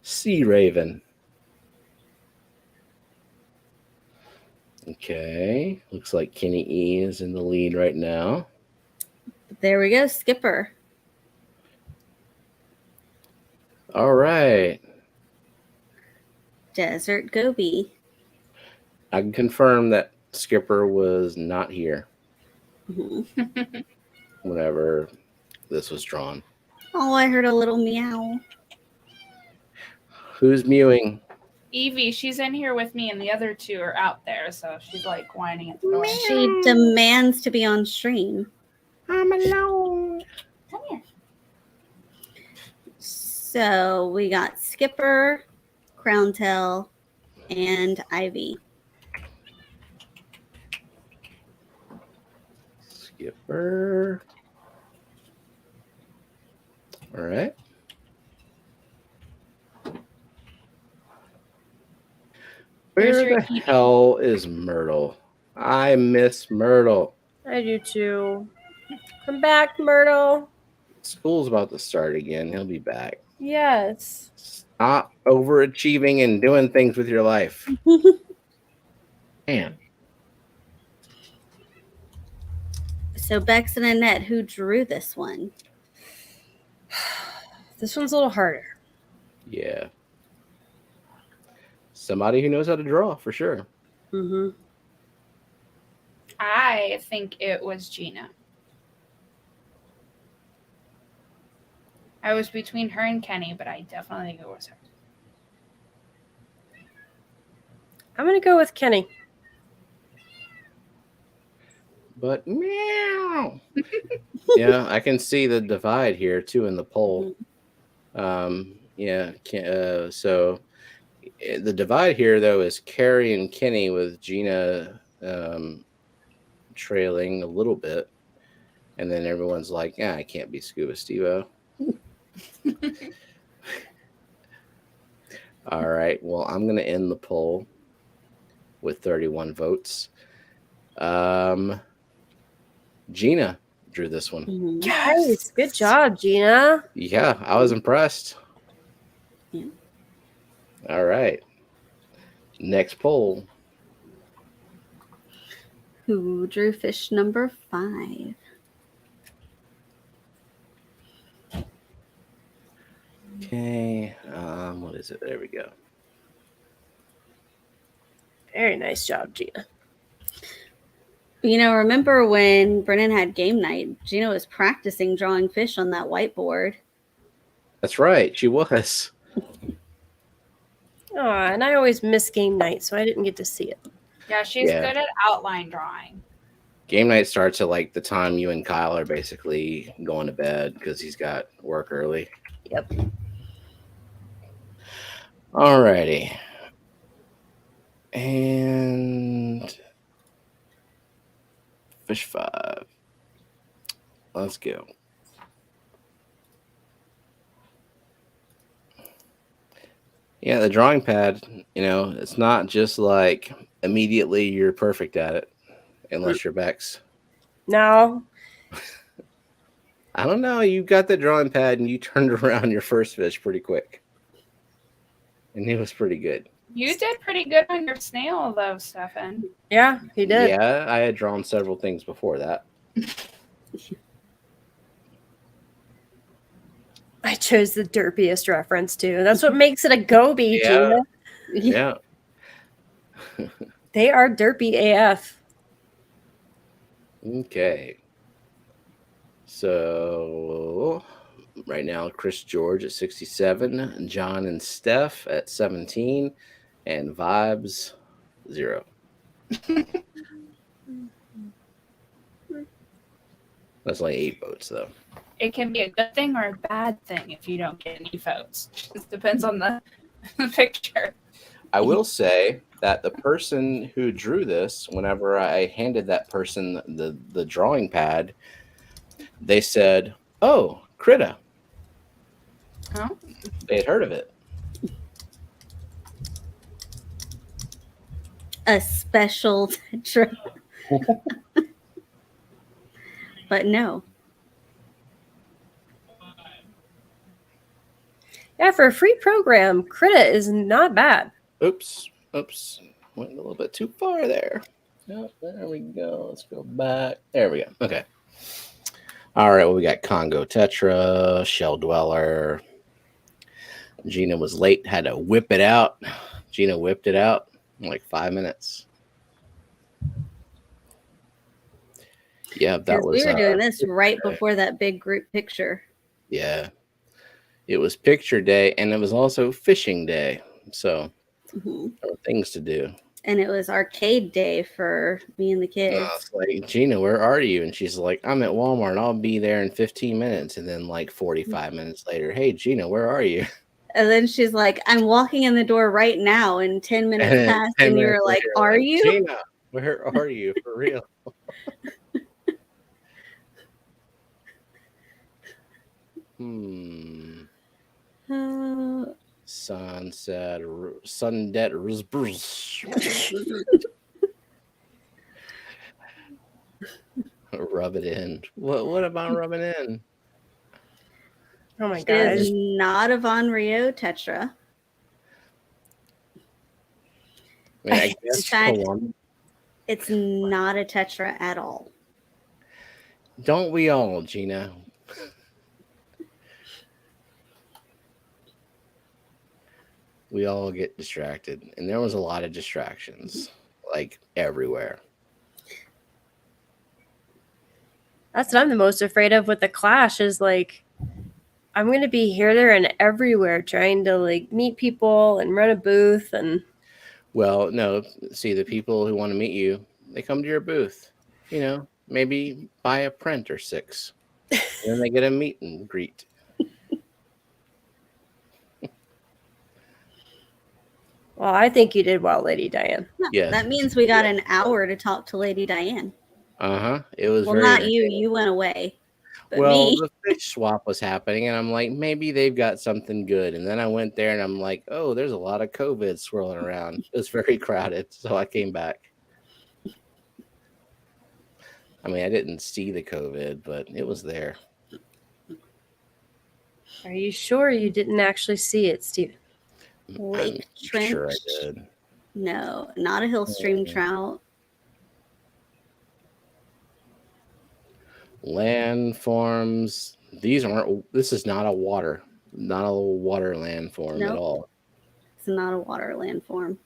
Sea Raven. Okay, looks like Kenny E is in the lead right now. There we go, skipper. All right. Desert goby. I can confirm that Skipper was not here Mhm. whenever this was drawn. Oh, I heard a little meow. Who's mewing? Evie, she's in here with me, and the other two are out there, so she's like whining at the door. She demands to be on stream. I'm alone. Come here. So we got Skipper, Crowntail, and Ivy. Skipper. All right. Here's Where your the Evie. hell is Myrtle? I miss Myrtle. I do too. Come back, Myrtle. School's about to start again. He'll be back. Yes. Stop overachieving and doing things with your life. Man. So Bex and Annette, who drew this one? This one's a little harder. Yeah. Somebody who knows how to draw for sure. Mm-hmm. I think it was Gina. I was between her and Kenny, but I definitely think it was her. I'm going to go with Kenny. But meow. Yeah, I can see the divide here too in the poll. Yeah. So the divide here though is Carrie and Kenny with Gina trailing a little bit, and then everyone's like, "Yeah, I can't be Scuba Stevo." All right. Well, I'm gonna end the poll with 31 votes. Gina drew this one. Nice. Good job, Gina. Yeah, I was impressed. Yeah. All right. Next poll. Who drew fish number 5? Okay. What is it? There we go. Very nice job, Gina. You know, remember when Brennan had game night? Gina was practicing drawing fish on that whiteboard. That's right. She was. Oh, and I always miss game night, so I didn't get to see it. Yeah, she's Yeah. good at outline drawing. Game night starts at like the time you and Kyle are basically going to bed because he's got work early. Yep. Alrighty. And fish 5. Let's go. Yeah, the drawing pad, you know, it's not just like immediately you're perfect at it, unless you're Bex. No. I don't know. You got the drawing pad and you turned around your first fish pretty quick. And it was pretty good. You did pretty good on your snail, though, Stefan. Yeah, he did. Yeah, I had drawn several things before that. I chose the derpiest reference too. That's what makes it a Gobi, Yeah. Gina. Yeah. They are derpy AF. Okay. So right now, Chris George at 67, John and Steph at 17, and Vibes 0. That's like 8 votes, though. It can be a good thing or a bad thing if you don't get any votes. Just depends on the picture. I will say that the person who drew this, whenever I handed that person the drawing pad, they said, "Oh, Krita." Oh. They had heard of it. A special Tetra. But no. Yeah, for a free program, Krita is not bad. Oops. Went a little bit too far there. Oh, there we go. Let's go back. There we go. Okay. All right. Well, we got Congo Tetra, Shell Dweller. Gina was late. Had to whip it out. Gina whipped it out in like 5 minutes. Yeah, that was. We were doing this right before that big group picture. Yeah. It was picture day, and it was also fishing day. So there were things to do. And it was arcade day for me and the kids. I was like, Gina, where are you? And she's like, I'm at Walmart. I'll be there in 15 minutes. And then like 45 minutes later, hey, Gina, where are you? And then she's like, I'm walking in the door right now. And 10 minutes passed. And you were like, are you? Gina, where are you? For real? Sunset, Sundet, rub it in. What about rubbing in? Oh my It god! is not a Von Rio Tetra. I mean, I guess In fact, it's not a Tetra at all. Don't we all, Gina? We all get distracted, and there was a lot of distractions, like everywhere. That's what I'm the most afraid of with the Clash is like, I'm going to be here, there, and everywhere trying to like meet people and run a booth and. Well, no, see, the people who want to meet you, they come to your booth. You know, maybe buy a print or 6, and then they get a meet and greet. Well, I think you did well, Lady Diane. Yeah, that means we got an hour to talk to Lady Diane. It was well, very not you. You went away. But well, me. the fish swap was happening, and I'm like, maybe they've got something good. And then I went there, and I'm like, oh, there's a lot of COVID swirling around. It was very crowded, so I came back. I mean, I didn't see the COVID, but it was there. Are you sure you didn't actually see it, Steve? Lake I'm Trench. sure I did. No, not a hill stream trout. Landforms. These aren't. This is not a water landform at all. It's not a water landform.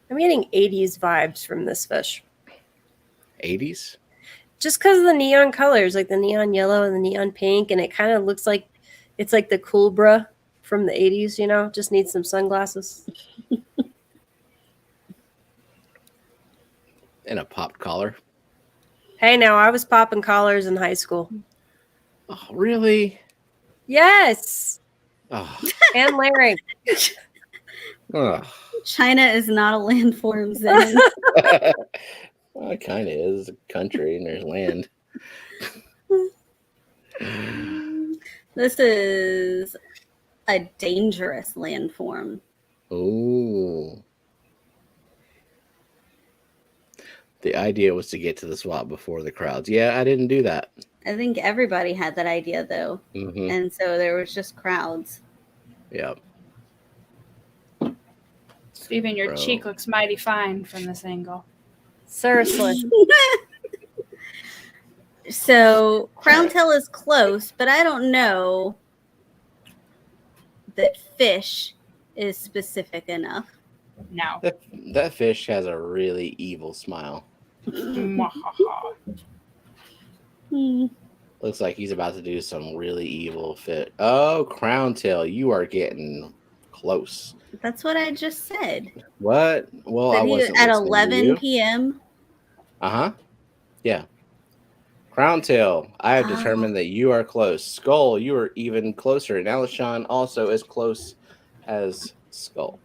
I'm getting 80s vibes from this fish. 80s? Just because of the neon colors, like the neon yellow and the neon pink, and it kind of looks like it's like the Coolbra from the 80s, you know? Just needs some sunglasses. And a popped collar. Hey, now I was popping collars in high school. Oh, really? Yes. Oh. And layering. Oh. China is not a landform zone. Well, it kind of is a country, and there's land. This is a dangerous landform. Oh. The idea was to get to the swap before the crowds. Yeah, I didn't do that. I think everybody had that idea, though. Mm-hmm. And so there was just crowds. Yep. Steven, your cheek looks mighty fine from this angle. Seriously. So crowntail is close, but I don't know that fish is specific enough. No. That fish has a really evil smile. Mwahaha. Looks like he's about to do some really evil fit. Oh, crowntail, you are getting close. That's what I just said. What? Well, I wasn't at listening to 11 you. p.m. Uh-huh. Yeah. Crowntail, I have determined that you are close. Skull, you are even closer. And Alishan also as close as Skull.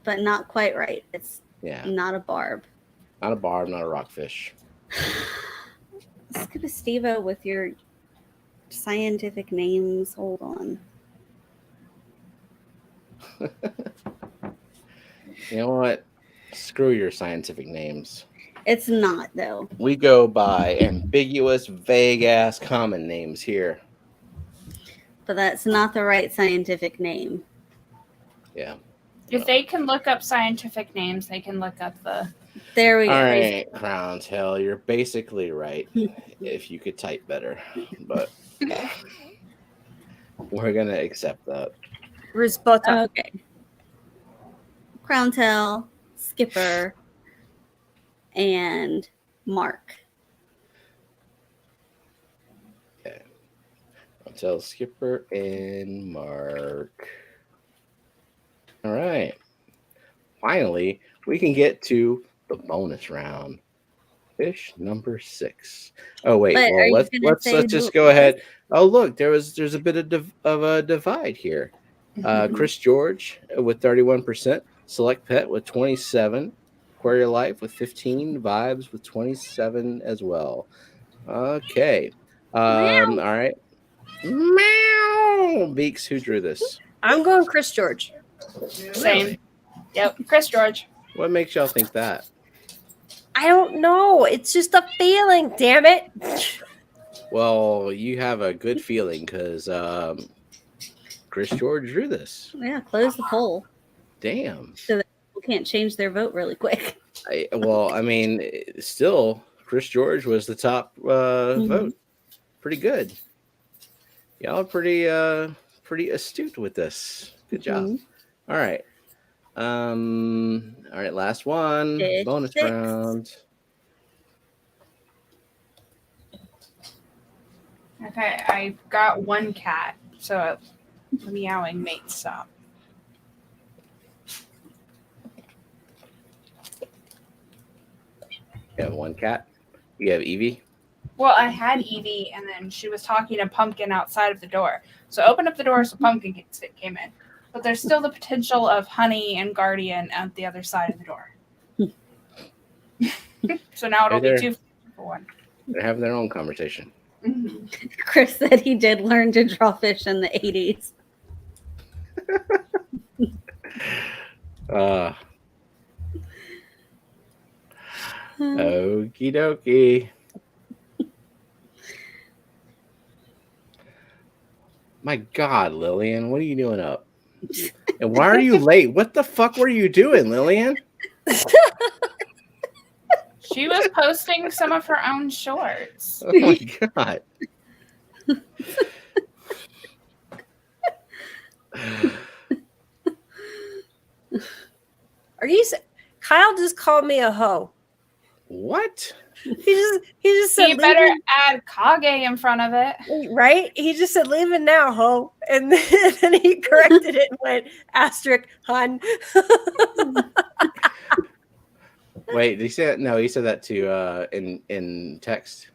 But not quite right. It's Yeah. not a barb. Not a barb, not a rockfish. Skip a Steve-O with your scientific names. Hold on. You know what? Screw your scientific names. It's not, though. We go by ambiguous, vague-ass common names here. But that's not the right scientific name. Yeah. If they can look up scientific names, they can look up the... There we go. All right, Crowntail, you're basically right. If you could type better. But we're going to accept that. Risbota. Okay. Crowntail, Skipper, and Mark. Okay. Crowntail, Skipper, and Mark. All right. Finally, we can get to the bonus round. Fish number 6. Oh wait, But well let's just go ahead. Oh look, there's a bit of a divide here. Chris George with 31%, Select Pet with 27, Query Life with 15, Vibes with 27 as well. Okay. All right. Meow. Beaks, who drew this? I'm going Chris George. Same. Yep, Chris George. What makes y'all think that? I don't know. It's just a feeling, damn it. Well, you have a good feeling because Chris George drew this. Yeah, close the poll. Damn. So that people can't change their vote really quick. I mean, still, Chris George was the top vote. Pretty good. Y'all are pretty astute with this. Good job. All right. All right, last one. Bonus round. Okay, I got one cat, so the meowing may stop. You have one cat? You have Evie? Well, I had Evie, and then she was talking to Pumpkin outside of the door. So I opened up the door so Pumpkin came in. But there's still the potential of Honey and Guardian at the other side of the door. So now it'll be 2 for 1. They're having their own conversation. Mm-hmm. Chris said he did learn to draw fish in the 80s. Okie dokie. My God, Lillian, what are you doing up? And why are you late? What the fuck were you doing, Lillian? She was posting some of her own shorts. Oh my God. Kyle just called me a hoe. What? He just said You better add Kage in front of it. Right? He just said, leave it now, ho. And then he corrected it and went, asterisk, hun. Wait, did he say that? No, he said that to in text.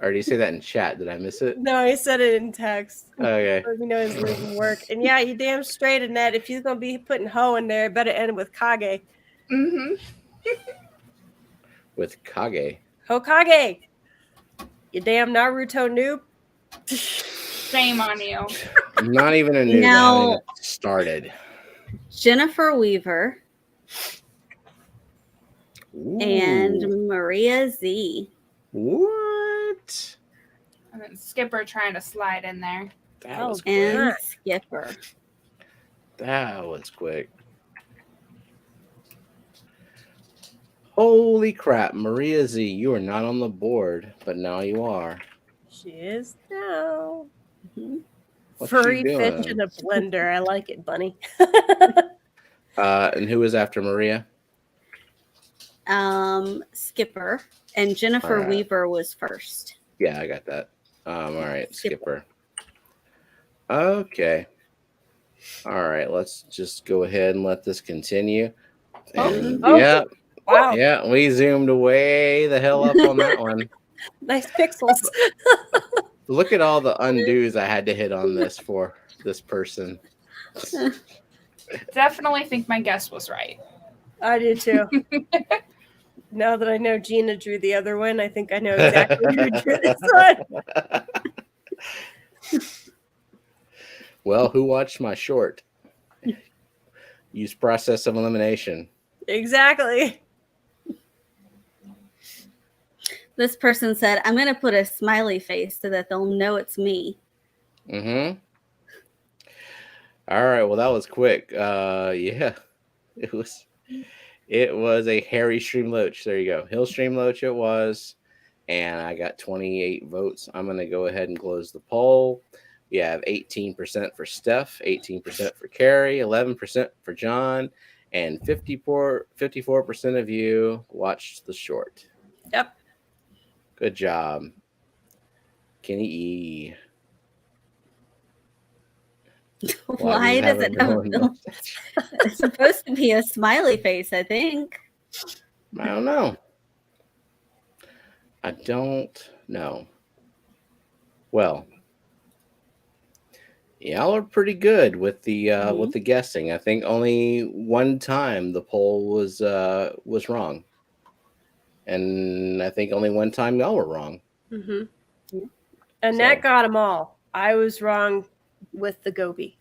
Or did he say that in chat? Did I miss it? No, he said it in text. Okay. Let me know his leaving work. And yeah, you damn straight in that. If he's going to be putting ho in there, it better end with Kage. Mm-hmm. With Kage. Hokage. You damn Naruto noob. Shame on you. I'm not even a noob. Now, started. Jennifer Weaver Ooh. and Maria Z. What? And then Skipper trying to slide in there. That was quick. And Skipper. That was quick. Holy crap, Maria Z, you are not on the board, but now you are. She is now. What's Furry she fish doing? in a blender. I like it, Bunny. And who is after Maria? Skipper, and Jennifer Alright. Weaver was first. Yeah, I got that. All right, Skipper. Okay. All right, let's just go ahead and let this continue. And Oh. yeah, Wow. yeah, we zoomed way the hell up on that one. Nice pixels. Look at all the undos I had to hit on this for this person. Definitely think my guess was right. I do too. Now that I know Gina drew the other one, I think I know exactly who drew this one. Well, who watched my short? Use process of elimination. Exactly. This person said, I'm going to put a smiley face so that they'll know it's me. Mm-hmm. All right, well, that was quick. Yeah, it was a hairy stream loach. There you go. Hill stream loach it was. And I got 28 votes. I'm going to go ahead and close the poll. We have 18% for Steph, 18% for Carrie, 11% for John, and 54% of you watched the short. Yep. Good job. Kenny E. Why does it have it's supposed to be a smiley face, I think. I don't know. I don't know. Well, y'all are pretty good with the guessing. I think only one time the poll was wrong, and I think only one time y'all were wrong. Mm-hmm. Annette got them all. I was wrong with the goby.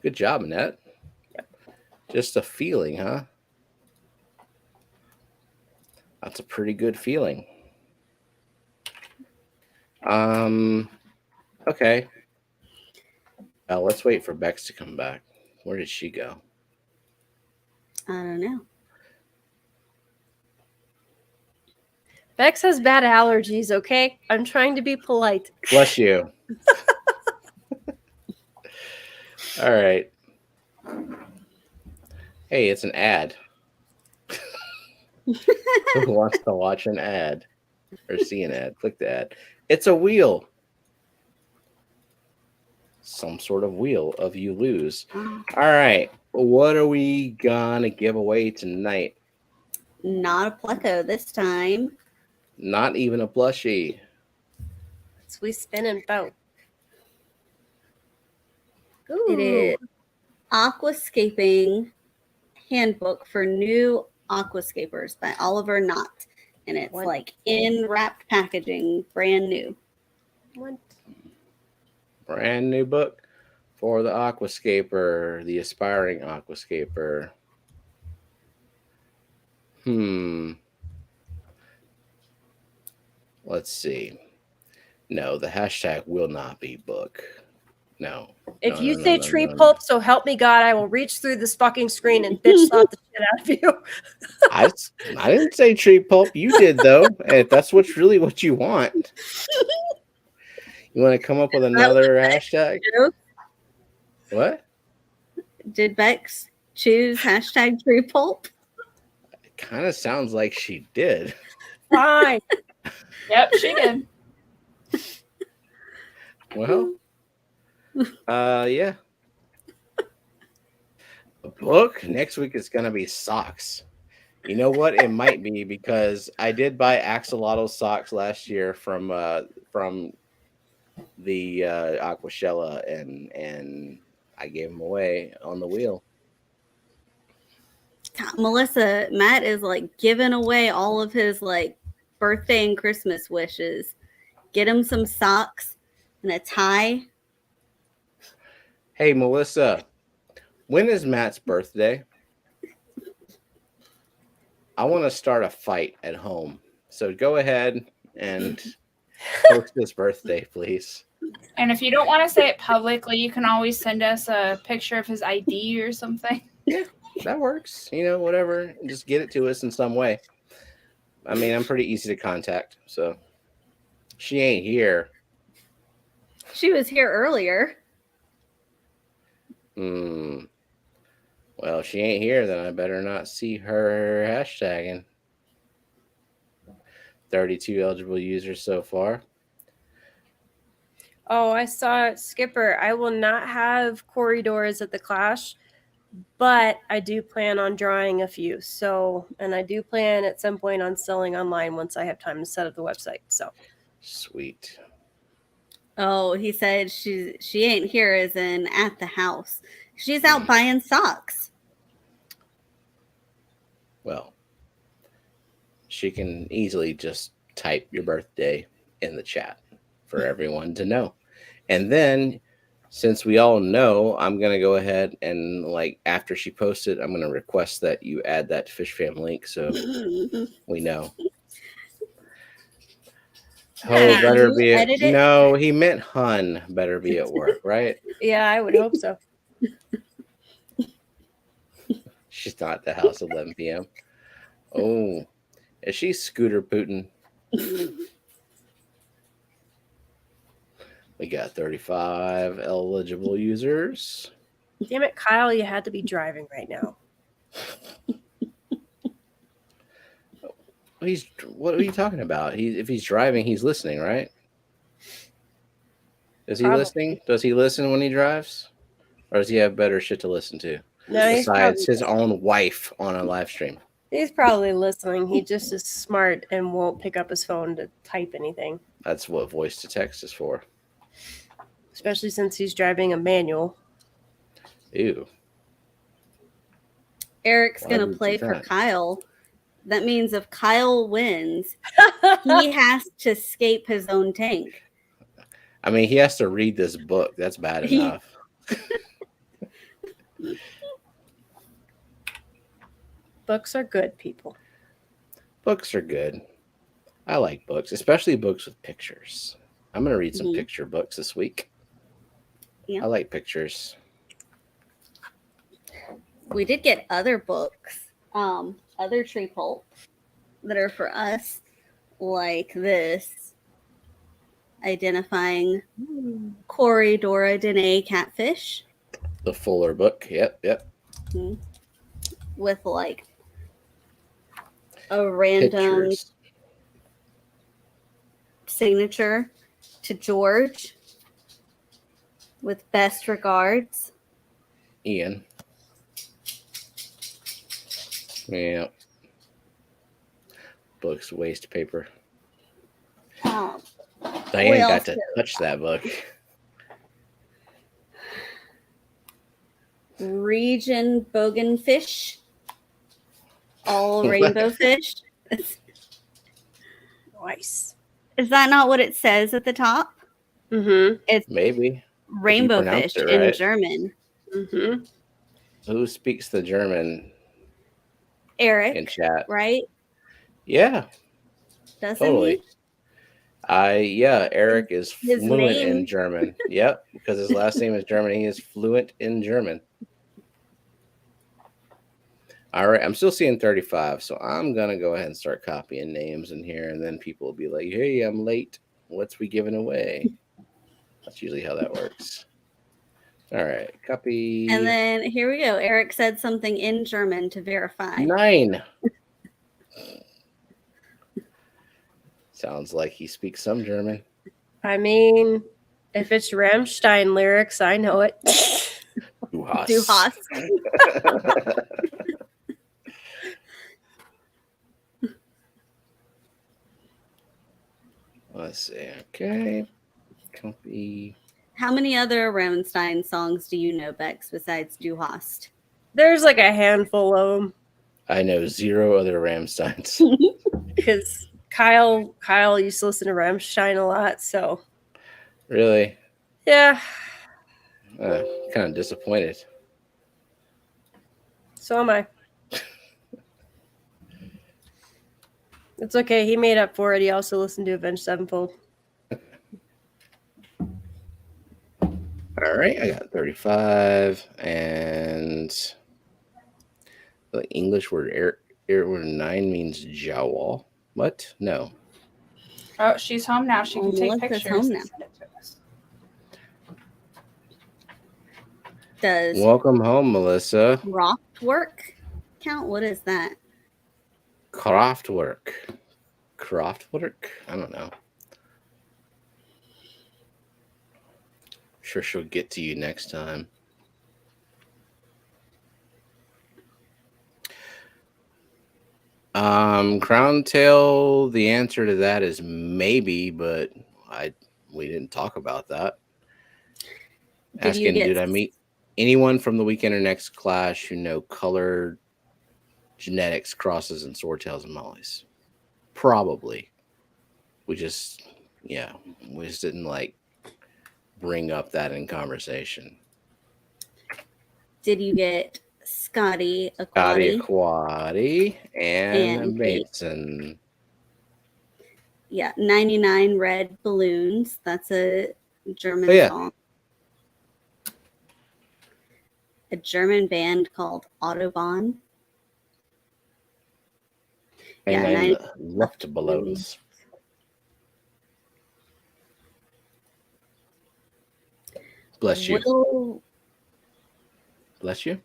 Good job, Annette. Yep. Just a feeling, huh? That's a pretty good feeling. Okay. Let's wait for Bex to come back. Where did she go? I don't know. Bex has bad allergies, okay? I'm trying to be polite. Bless you. All right. Hey, it's an ad. Who wants to watch an ad or see an ad? Click the ad. It's a wheel. Some sort of wheel of you lose. All right. What are we gonna give away tonight? Not a Pleco this time. Not even a plushie. So we spinning boat. It is Aquascaping Handbook for New Aquascapers by Oliver Knott. And it's like in wrapped packaging, brand new. What? Brand new book for the aquascaper, the aspiring aquascaper. Let's see. No, the hashtag will not be book. No. If you say tree pulp, so help me God, I will reach through this fucking screen and bitch slap the shit out of you. I didn't say tree pulp. You did, though. If that's really what you want. You want to come up with another hashtag? What? Did Bex choose hashtag tree pulp? It kind of sounds like she did. Fine. Yep, she did. Well, yeah. A book next week is gonna be socks. You know what? It might be because I did buy axolotl socks last year from the Aqua shella, and I gave them away on the wheel. Melissa, Matt is like giving away all of his like birthday and Christmas wishes. Get him some socks and a tie. Hey, Melissa, when is Matt's birthday? I want to start a fight at home. So go ahead and post his birthday, please. And if you don't want to say it publicly, you can always send us a picture of his ID or something. Yeah, that works. Whatever. Just get it to us in some way. I mean, I'm pretty easy to contact, so she ain't here. She was here earlier. Well, if she ain't here, then I better not see her hashtagging. 32 eligible users so far. Oh, I saw it. Skipper. I will not have corridors at the Clash, but I do plan on drawing a few. And I do plan at some point on selling online once I have time to set up the website. So sweet. Oh, he said she ain't here as in at the house. She's out buying socks. Well, she can easily just type your birthday in the chat for everyone to know. And then, since we all know, I'm going to go ahead and, after she posts it, I'm going to request that you add that Fish Fam link so we know. Oh, better be at, no, he meant Hun better be at work, right? Yeah, I would hope so. She's not at the house at 11 p.m. Oh, is she Scooter Putin? We got 35 eligible users. Damn it, Kyle, you had to be driving right now. What are you talking about? If he's driving, he's listening, right? Is he listening? Does he listen when he drives? Or does he have better shit to listen to? No, besides his own wife on a live stream. He's probably listening. He just is smart and won't pick up his phone to type anything. That's what voice to text is for. Especially since he's driving a manual. Ew. Eric's going to play for Kyle. That means if Kyle wins, he has to escape his own tank. I mean, he has to read this book. That's bad enough. Books are good, people. Books are good. I like books, especially books with pictures. I'm going to read some picture books this week. Yeah. I like pictures. We did get other books, other tree pulp that are for us, like this, identifying Corydoras Dene catfish. The Fuller book. Yep. Mm-hmm. With like a random signature to George with best regards. Ian. Yeah. Books waste paper. Diane got to touch that book. Region Boganfish. All rainbow fish. Nice. Is that not what it says at the top? Mm-hmm. It's maybe rainbow fish in German. Mm-hmm. Who speaks the German? Eric in chat, right? Yeah, doesn't totally. He? Eric is fluent in German. Yep, because his last name is German. He is fluent in German. All right, I'm still seeing 35, so I'm gonna go ahead and start copying names in here, and then people will be like, "Hey, I'm late. What's we giving away?" That's usually how that works. All right, copy. And then here we go. Eric said something in German to verify. 9. Sounds like he speaks some German. I mean, if it's Rammstein lyrics, I know it. Du hast. Du hast. Let's see. Okay. Copy. How many other Rammstein songs do you know, Bex, besides Du hast? There's like a handful of them. I know 0 other Rammsteins. Because Kyle used to listen to Rammstein a lot, so. Really? Yeah. Kind of disappointed. So am I. It's okay. He made up for it. He also listened to Avenged Sevenfold. All right, I got 35, and The English word word 9 means jowl. What? No. Oh, she's home now. She can take Melissa's pictures home and now. send it to us. Does Welcome home, Melissa. craft work count? What is that? Craft work. I don't know. Sure, she'll get to you next time. Crown tail, the answer to that is maybe, but we didn't talk about that. Did I meet anyone from the Weekend or Next class who know color, genetics, crosses, and swordtails and mollies? Probably. We just didn't like bring up that in conversation. Did you get Scotty Aquati and Bateson? Yeah, 99 Red Balloons. That's a German song. A German band called Autobahn. And Luftballons. Bless you. Bless you.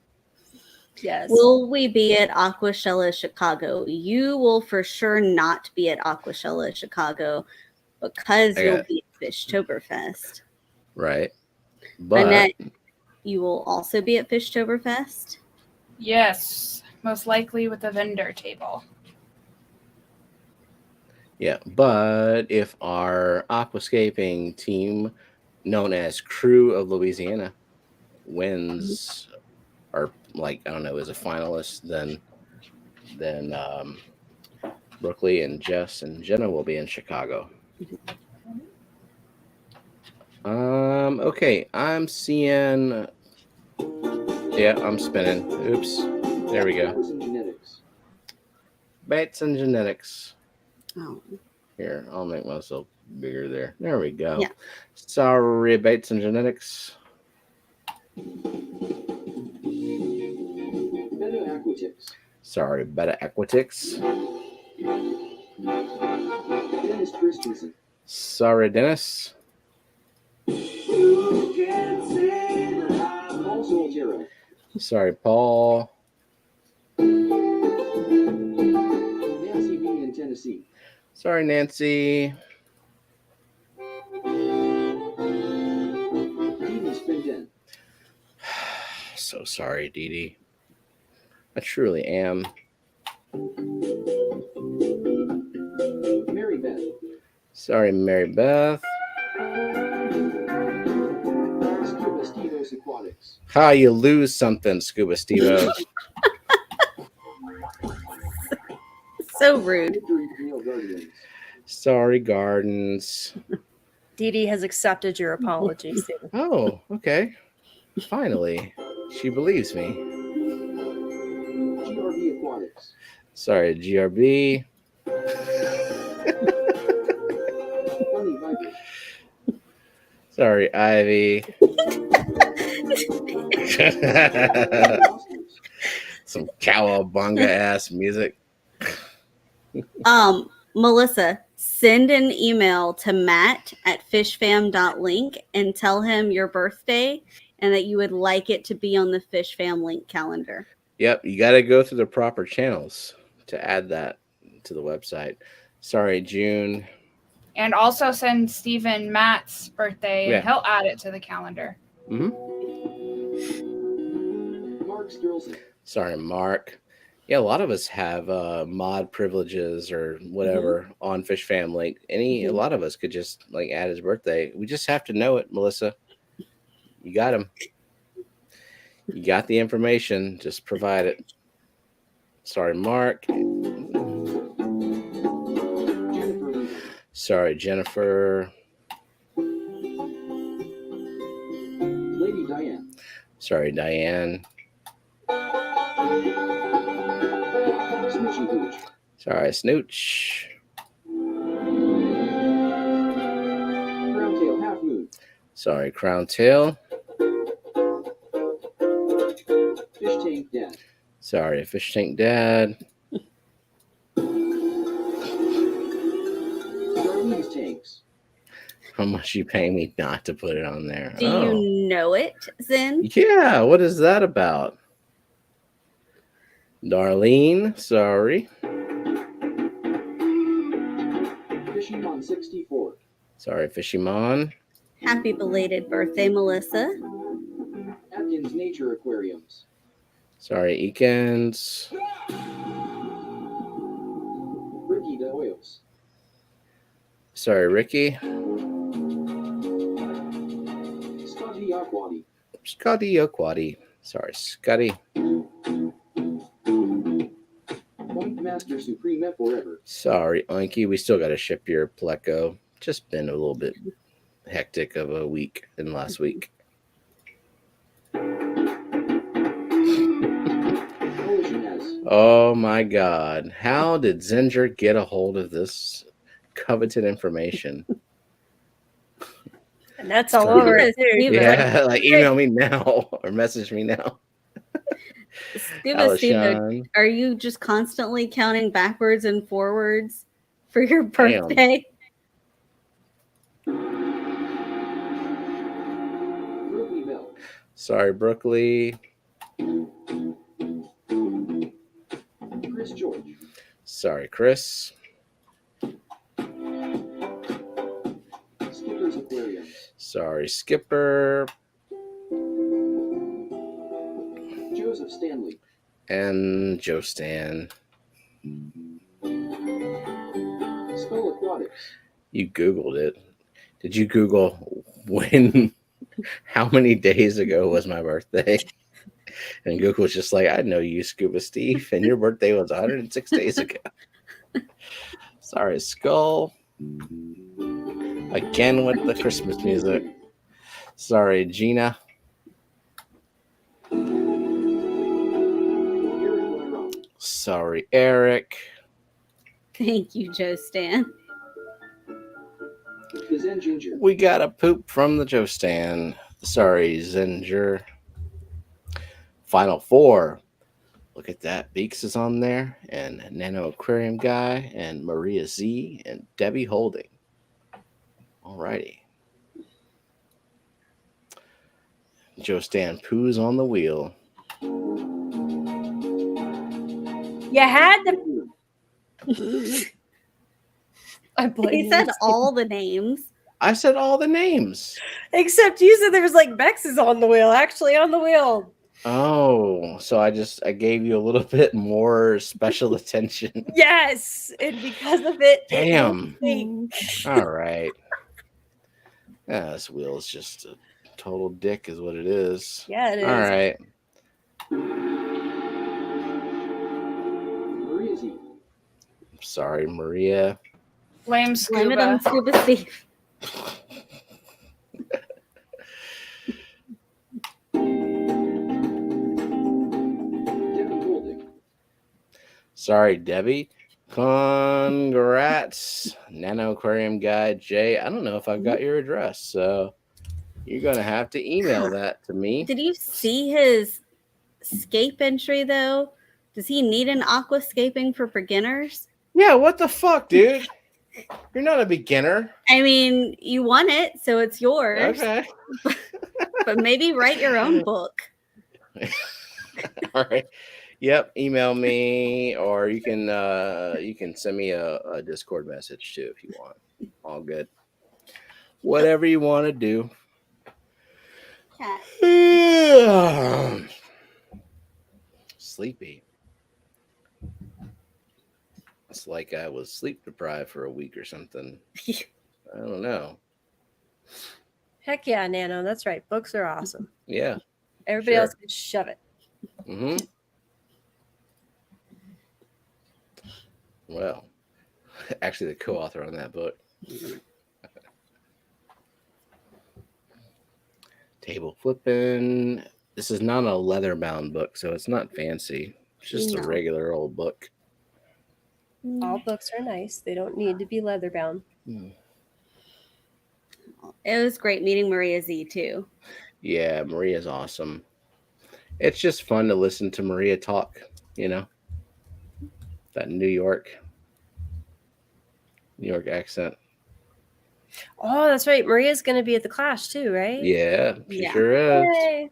Yes. Will we be at Aquashella Chicago? You will for sure not be at Aquashella Chicago because you'll be at Fishtoberfest. Right. But Annette, you will also be at Fishtoberfest? Yes, most likely with the vendor table. Yeah, but if our aquascaping team, known as Crew of Louisiana, wins, or like, I don't know, is a finalist, then Brooklyn and Jess and Jenna will be in Chicago. Okay, I'm seeing. Yeah, I'm spinning. Oops. There we go. Bates and genetics. Oh. Here, I'll make myself bigger there. There we go. Yeah. Sorry, Bates and genetics. Sorry, Beta Aquatics. Sorry, Dennis. Sorry, Paul. Nancy B in Tennessee. Sorry, Nancy. So sorry, Dee Dee. I truly am. Mary Beth. Sorry, Mary Beth. Scuba Stevo's Aquatics. How you lose something, Scuba Stevo? So rude. Sorry, Gardens. Dee Dee has accepted your apology, Sue. Oh, okay. Finally. She believes me. GRB Aquatics. Sorry, GRB. Sorry, Ivy. Some cowabunga ass music. Melissa, send an email to matt@fishfam.link and tell him your birthday and that you would like it to be on the Fish Fam link calendar. Yep, you got to go through the proper channels to add that to the website. Sorry, June. And also send Stephen Matt's birthday, and he'll add it to the calendar. Mm-hmm. Sorry, Mark. Yeah, a lot of us have mod privileges or whatever on Fish Fam Link. A lot of us could just like add his birthday. We just have to know it, Melissa. You got him. You got the information. Just provide it. Sorry, Mark. Sorry, Jennifer. Lady Diane. Sorry, Diane. Sorry, Snooch. Crown Tail Half Moon. Sorry, Crown Tail. Fish Tank Dad. Sorry, Fish Tank Dad. Tanks. How much you pay me not to put it on there? Do you know it, Zen? Yeah, what is that about? Darlene, sorry. Fishimon 64. Sorry, Fishimon. Happy belated birthday, Melissa. Atkins Nature Aquariums. Sorry, Eakins. Ricky De Oils. Sorry, Ricky. Scotty Aquati. Scotty Aquati. Sorry, Scotty. Point Master Supreme Forever. Sorry, Oinky. We still got to ship your Pleco. Just been a little bit hectic of a week than last week. Oh my God. How did Zinger get a hold of this coveted information? And that's all over it, too. Yeah, like email me now or message me now. Scuba Steve, are you just constantly counting backwards and forwards for your birthday? Sorry, Brookley. Chris George. Sorry, Chris. Skipper's Aquarium. Sorry, Skipper. Joseph Stanley. And Joe Stan. Skull Aquatics. You Googled it. Did you Google how many days ago was my birthday? And Google was just like, I know you, Scuba Steve, and your birthday was 106 days ago. Sorry, Skull. Again with the Christmas music. Sorry, Gina. Sorry, Eric. Thank you, Joe Stan. We got a poop from the Joe Stan. Sorry, Zinger. Final four. Look at that. Beaks is on there. And Nano Aquarium Guy. And Maria Z. And Debbie Holding. Alrighty. Joe Stan poos on the wheel. You had to. He said all the names. I said all the names. Except you said there was like Bex is on the wheel, actually on the wheel. Oh, so I gave you a little bit more special attention. Yes, and because of it. Damn. All right. Yeah, this wheel is just a total dick is what it is. Yeah, it is. All right. Maria Z. Sorry, Maria. Blame Scuba. Blame it on Scuba Steve. Sorry, Debbie. Congrats, Nano Aquarium Guy Jay. I don't know if I've got your address, so you're going to have to email that to me. Did you see his scape entry, though? Does he need an aquascaping for beginners? Yeah, what the fuck, dude? You're not a beginner. I mean, you won it, so it's yours. Okay. But maybe write your own book. All right. Yep. Email me, or you can send me a Discord message too if you want. All good. Whatever you want to do. Sleepy. It's like I was sleep deprived for a week or something. I don't know. Heck yeah, Nano. That's right. Books are awesome. Yeah. Everybody else can shove it. Mm-hmm. Well, actually, the co-author on that book. Table flipping. This is not a leather-bound book, so it's not fancy. It's just a regular old book. All books are nice. They don't need to be leather bound. It was great meeting Maria Z, too. Yeah, Maria's awesome. It's just fun to listen to Maria talk. You know, that New York accent. Oh, that's right. Maria's going to be at the Clash too, right? Yeah, she Yeah. sure is. Yay.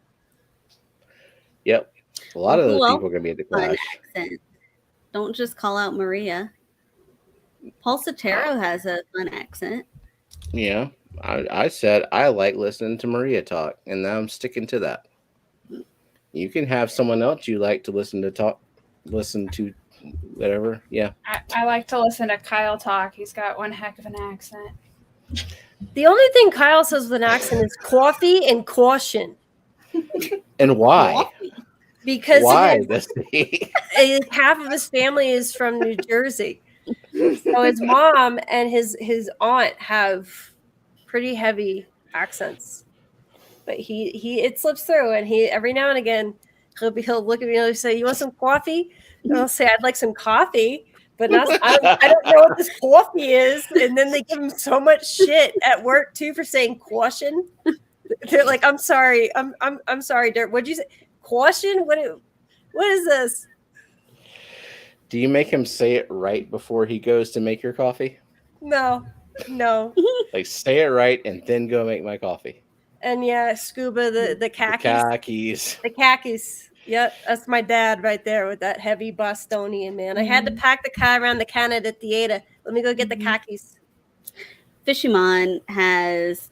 Yep. A lot of Who those else people are going to be at the Fun Clash. accent. Don't just call out Maria. Paul Sotero has a fun accent. Yeah. I said I like listening to Maria talk, and now I'm sticking to that. You can have someone else you like to listen to whatever. Yeah. I like to listen to Kyle talk. He's got one heck of an accent. The only thing Kyle says with an accent is coffee and caution. And why? Because Why does he? half of his family is from New Jersey. So his mom and his aunt have pretty heavy accents. But he it slips through, and he every now and again he'll look at me and he'll say, "You want some coffee?" And I'll say, "I'd like some coffee." But not, I don't know what this coffee is. And then they give him so much shit at work too for saying caution. They're like, "I'm sorry, I'm sorry, Dirk. What'd you say? Caution? What is this?" Do you make him say it right before he goes to make your coffee? No. Like, say it right and then go make my coffee. And yeah, Scuba, the khakis. The khakis. The khakis. Yep, that's my dad right there with that heavy Bostonian, man. I had to pack the car around the Canada Theater. Let me go get the khakis. Fishyman has,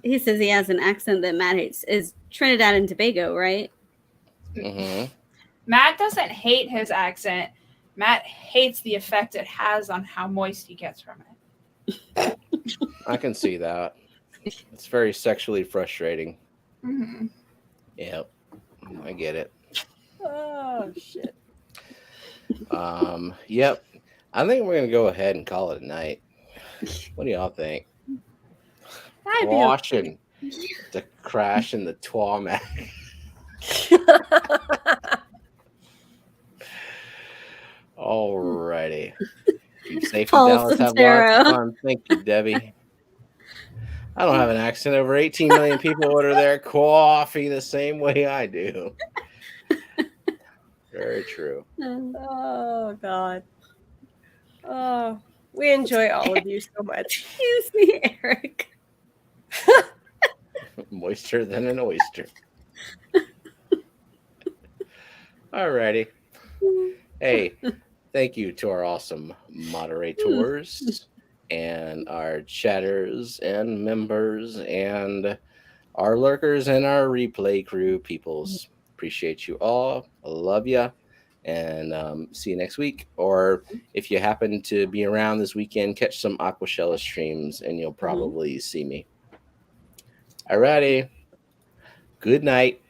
he says he has an accent that Matt hates. Is Trinidad and Tobago, right? Mm-hmm. Matt doesn't hate his accent. Matt hates the effect it has on how moist he gets from it. I can see that. It's very sexually frustrating. Mm-hmm. Yep. I get it. Oh, shit. Yep. I think we're going to go ahead and call it a night. What do y'all think? Washing the crash in the Twamak. Alrighty. Keep safe in Dallas. Have lots of fun. Thank you, Debbie. I don't have an accent. Over 18 million people order their coffee the same way I do. Very true. Oh, God. Oh, we enjoy all of you so much. Excuse me, Eric. Moister than an oyster. Alrighty. Hey, thank you to our awesome moderators and our chatters and members and our lurkers and our replay crew peoples. Appreciate you all. I love you. And see you next week. Or if you happen to be around this weekend, catch some Aqua Shella streams and you'll probably see me. Alrighty. Good night.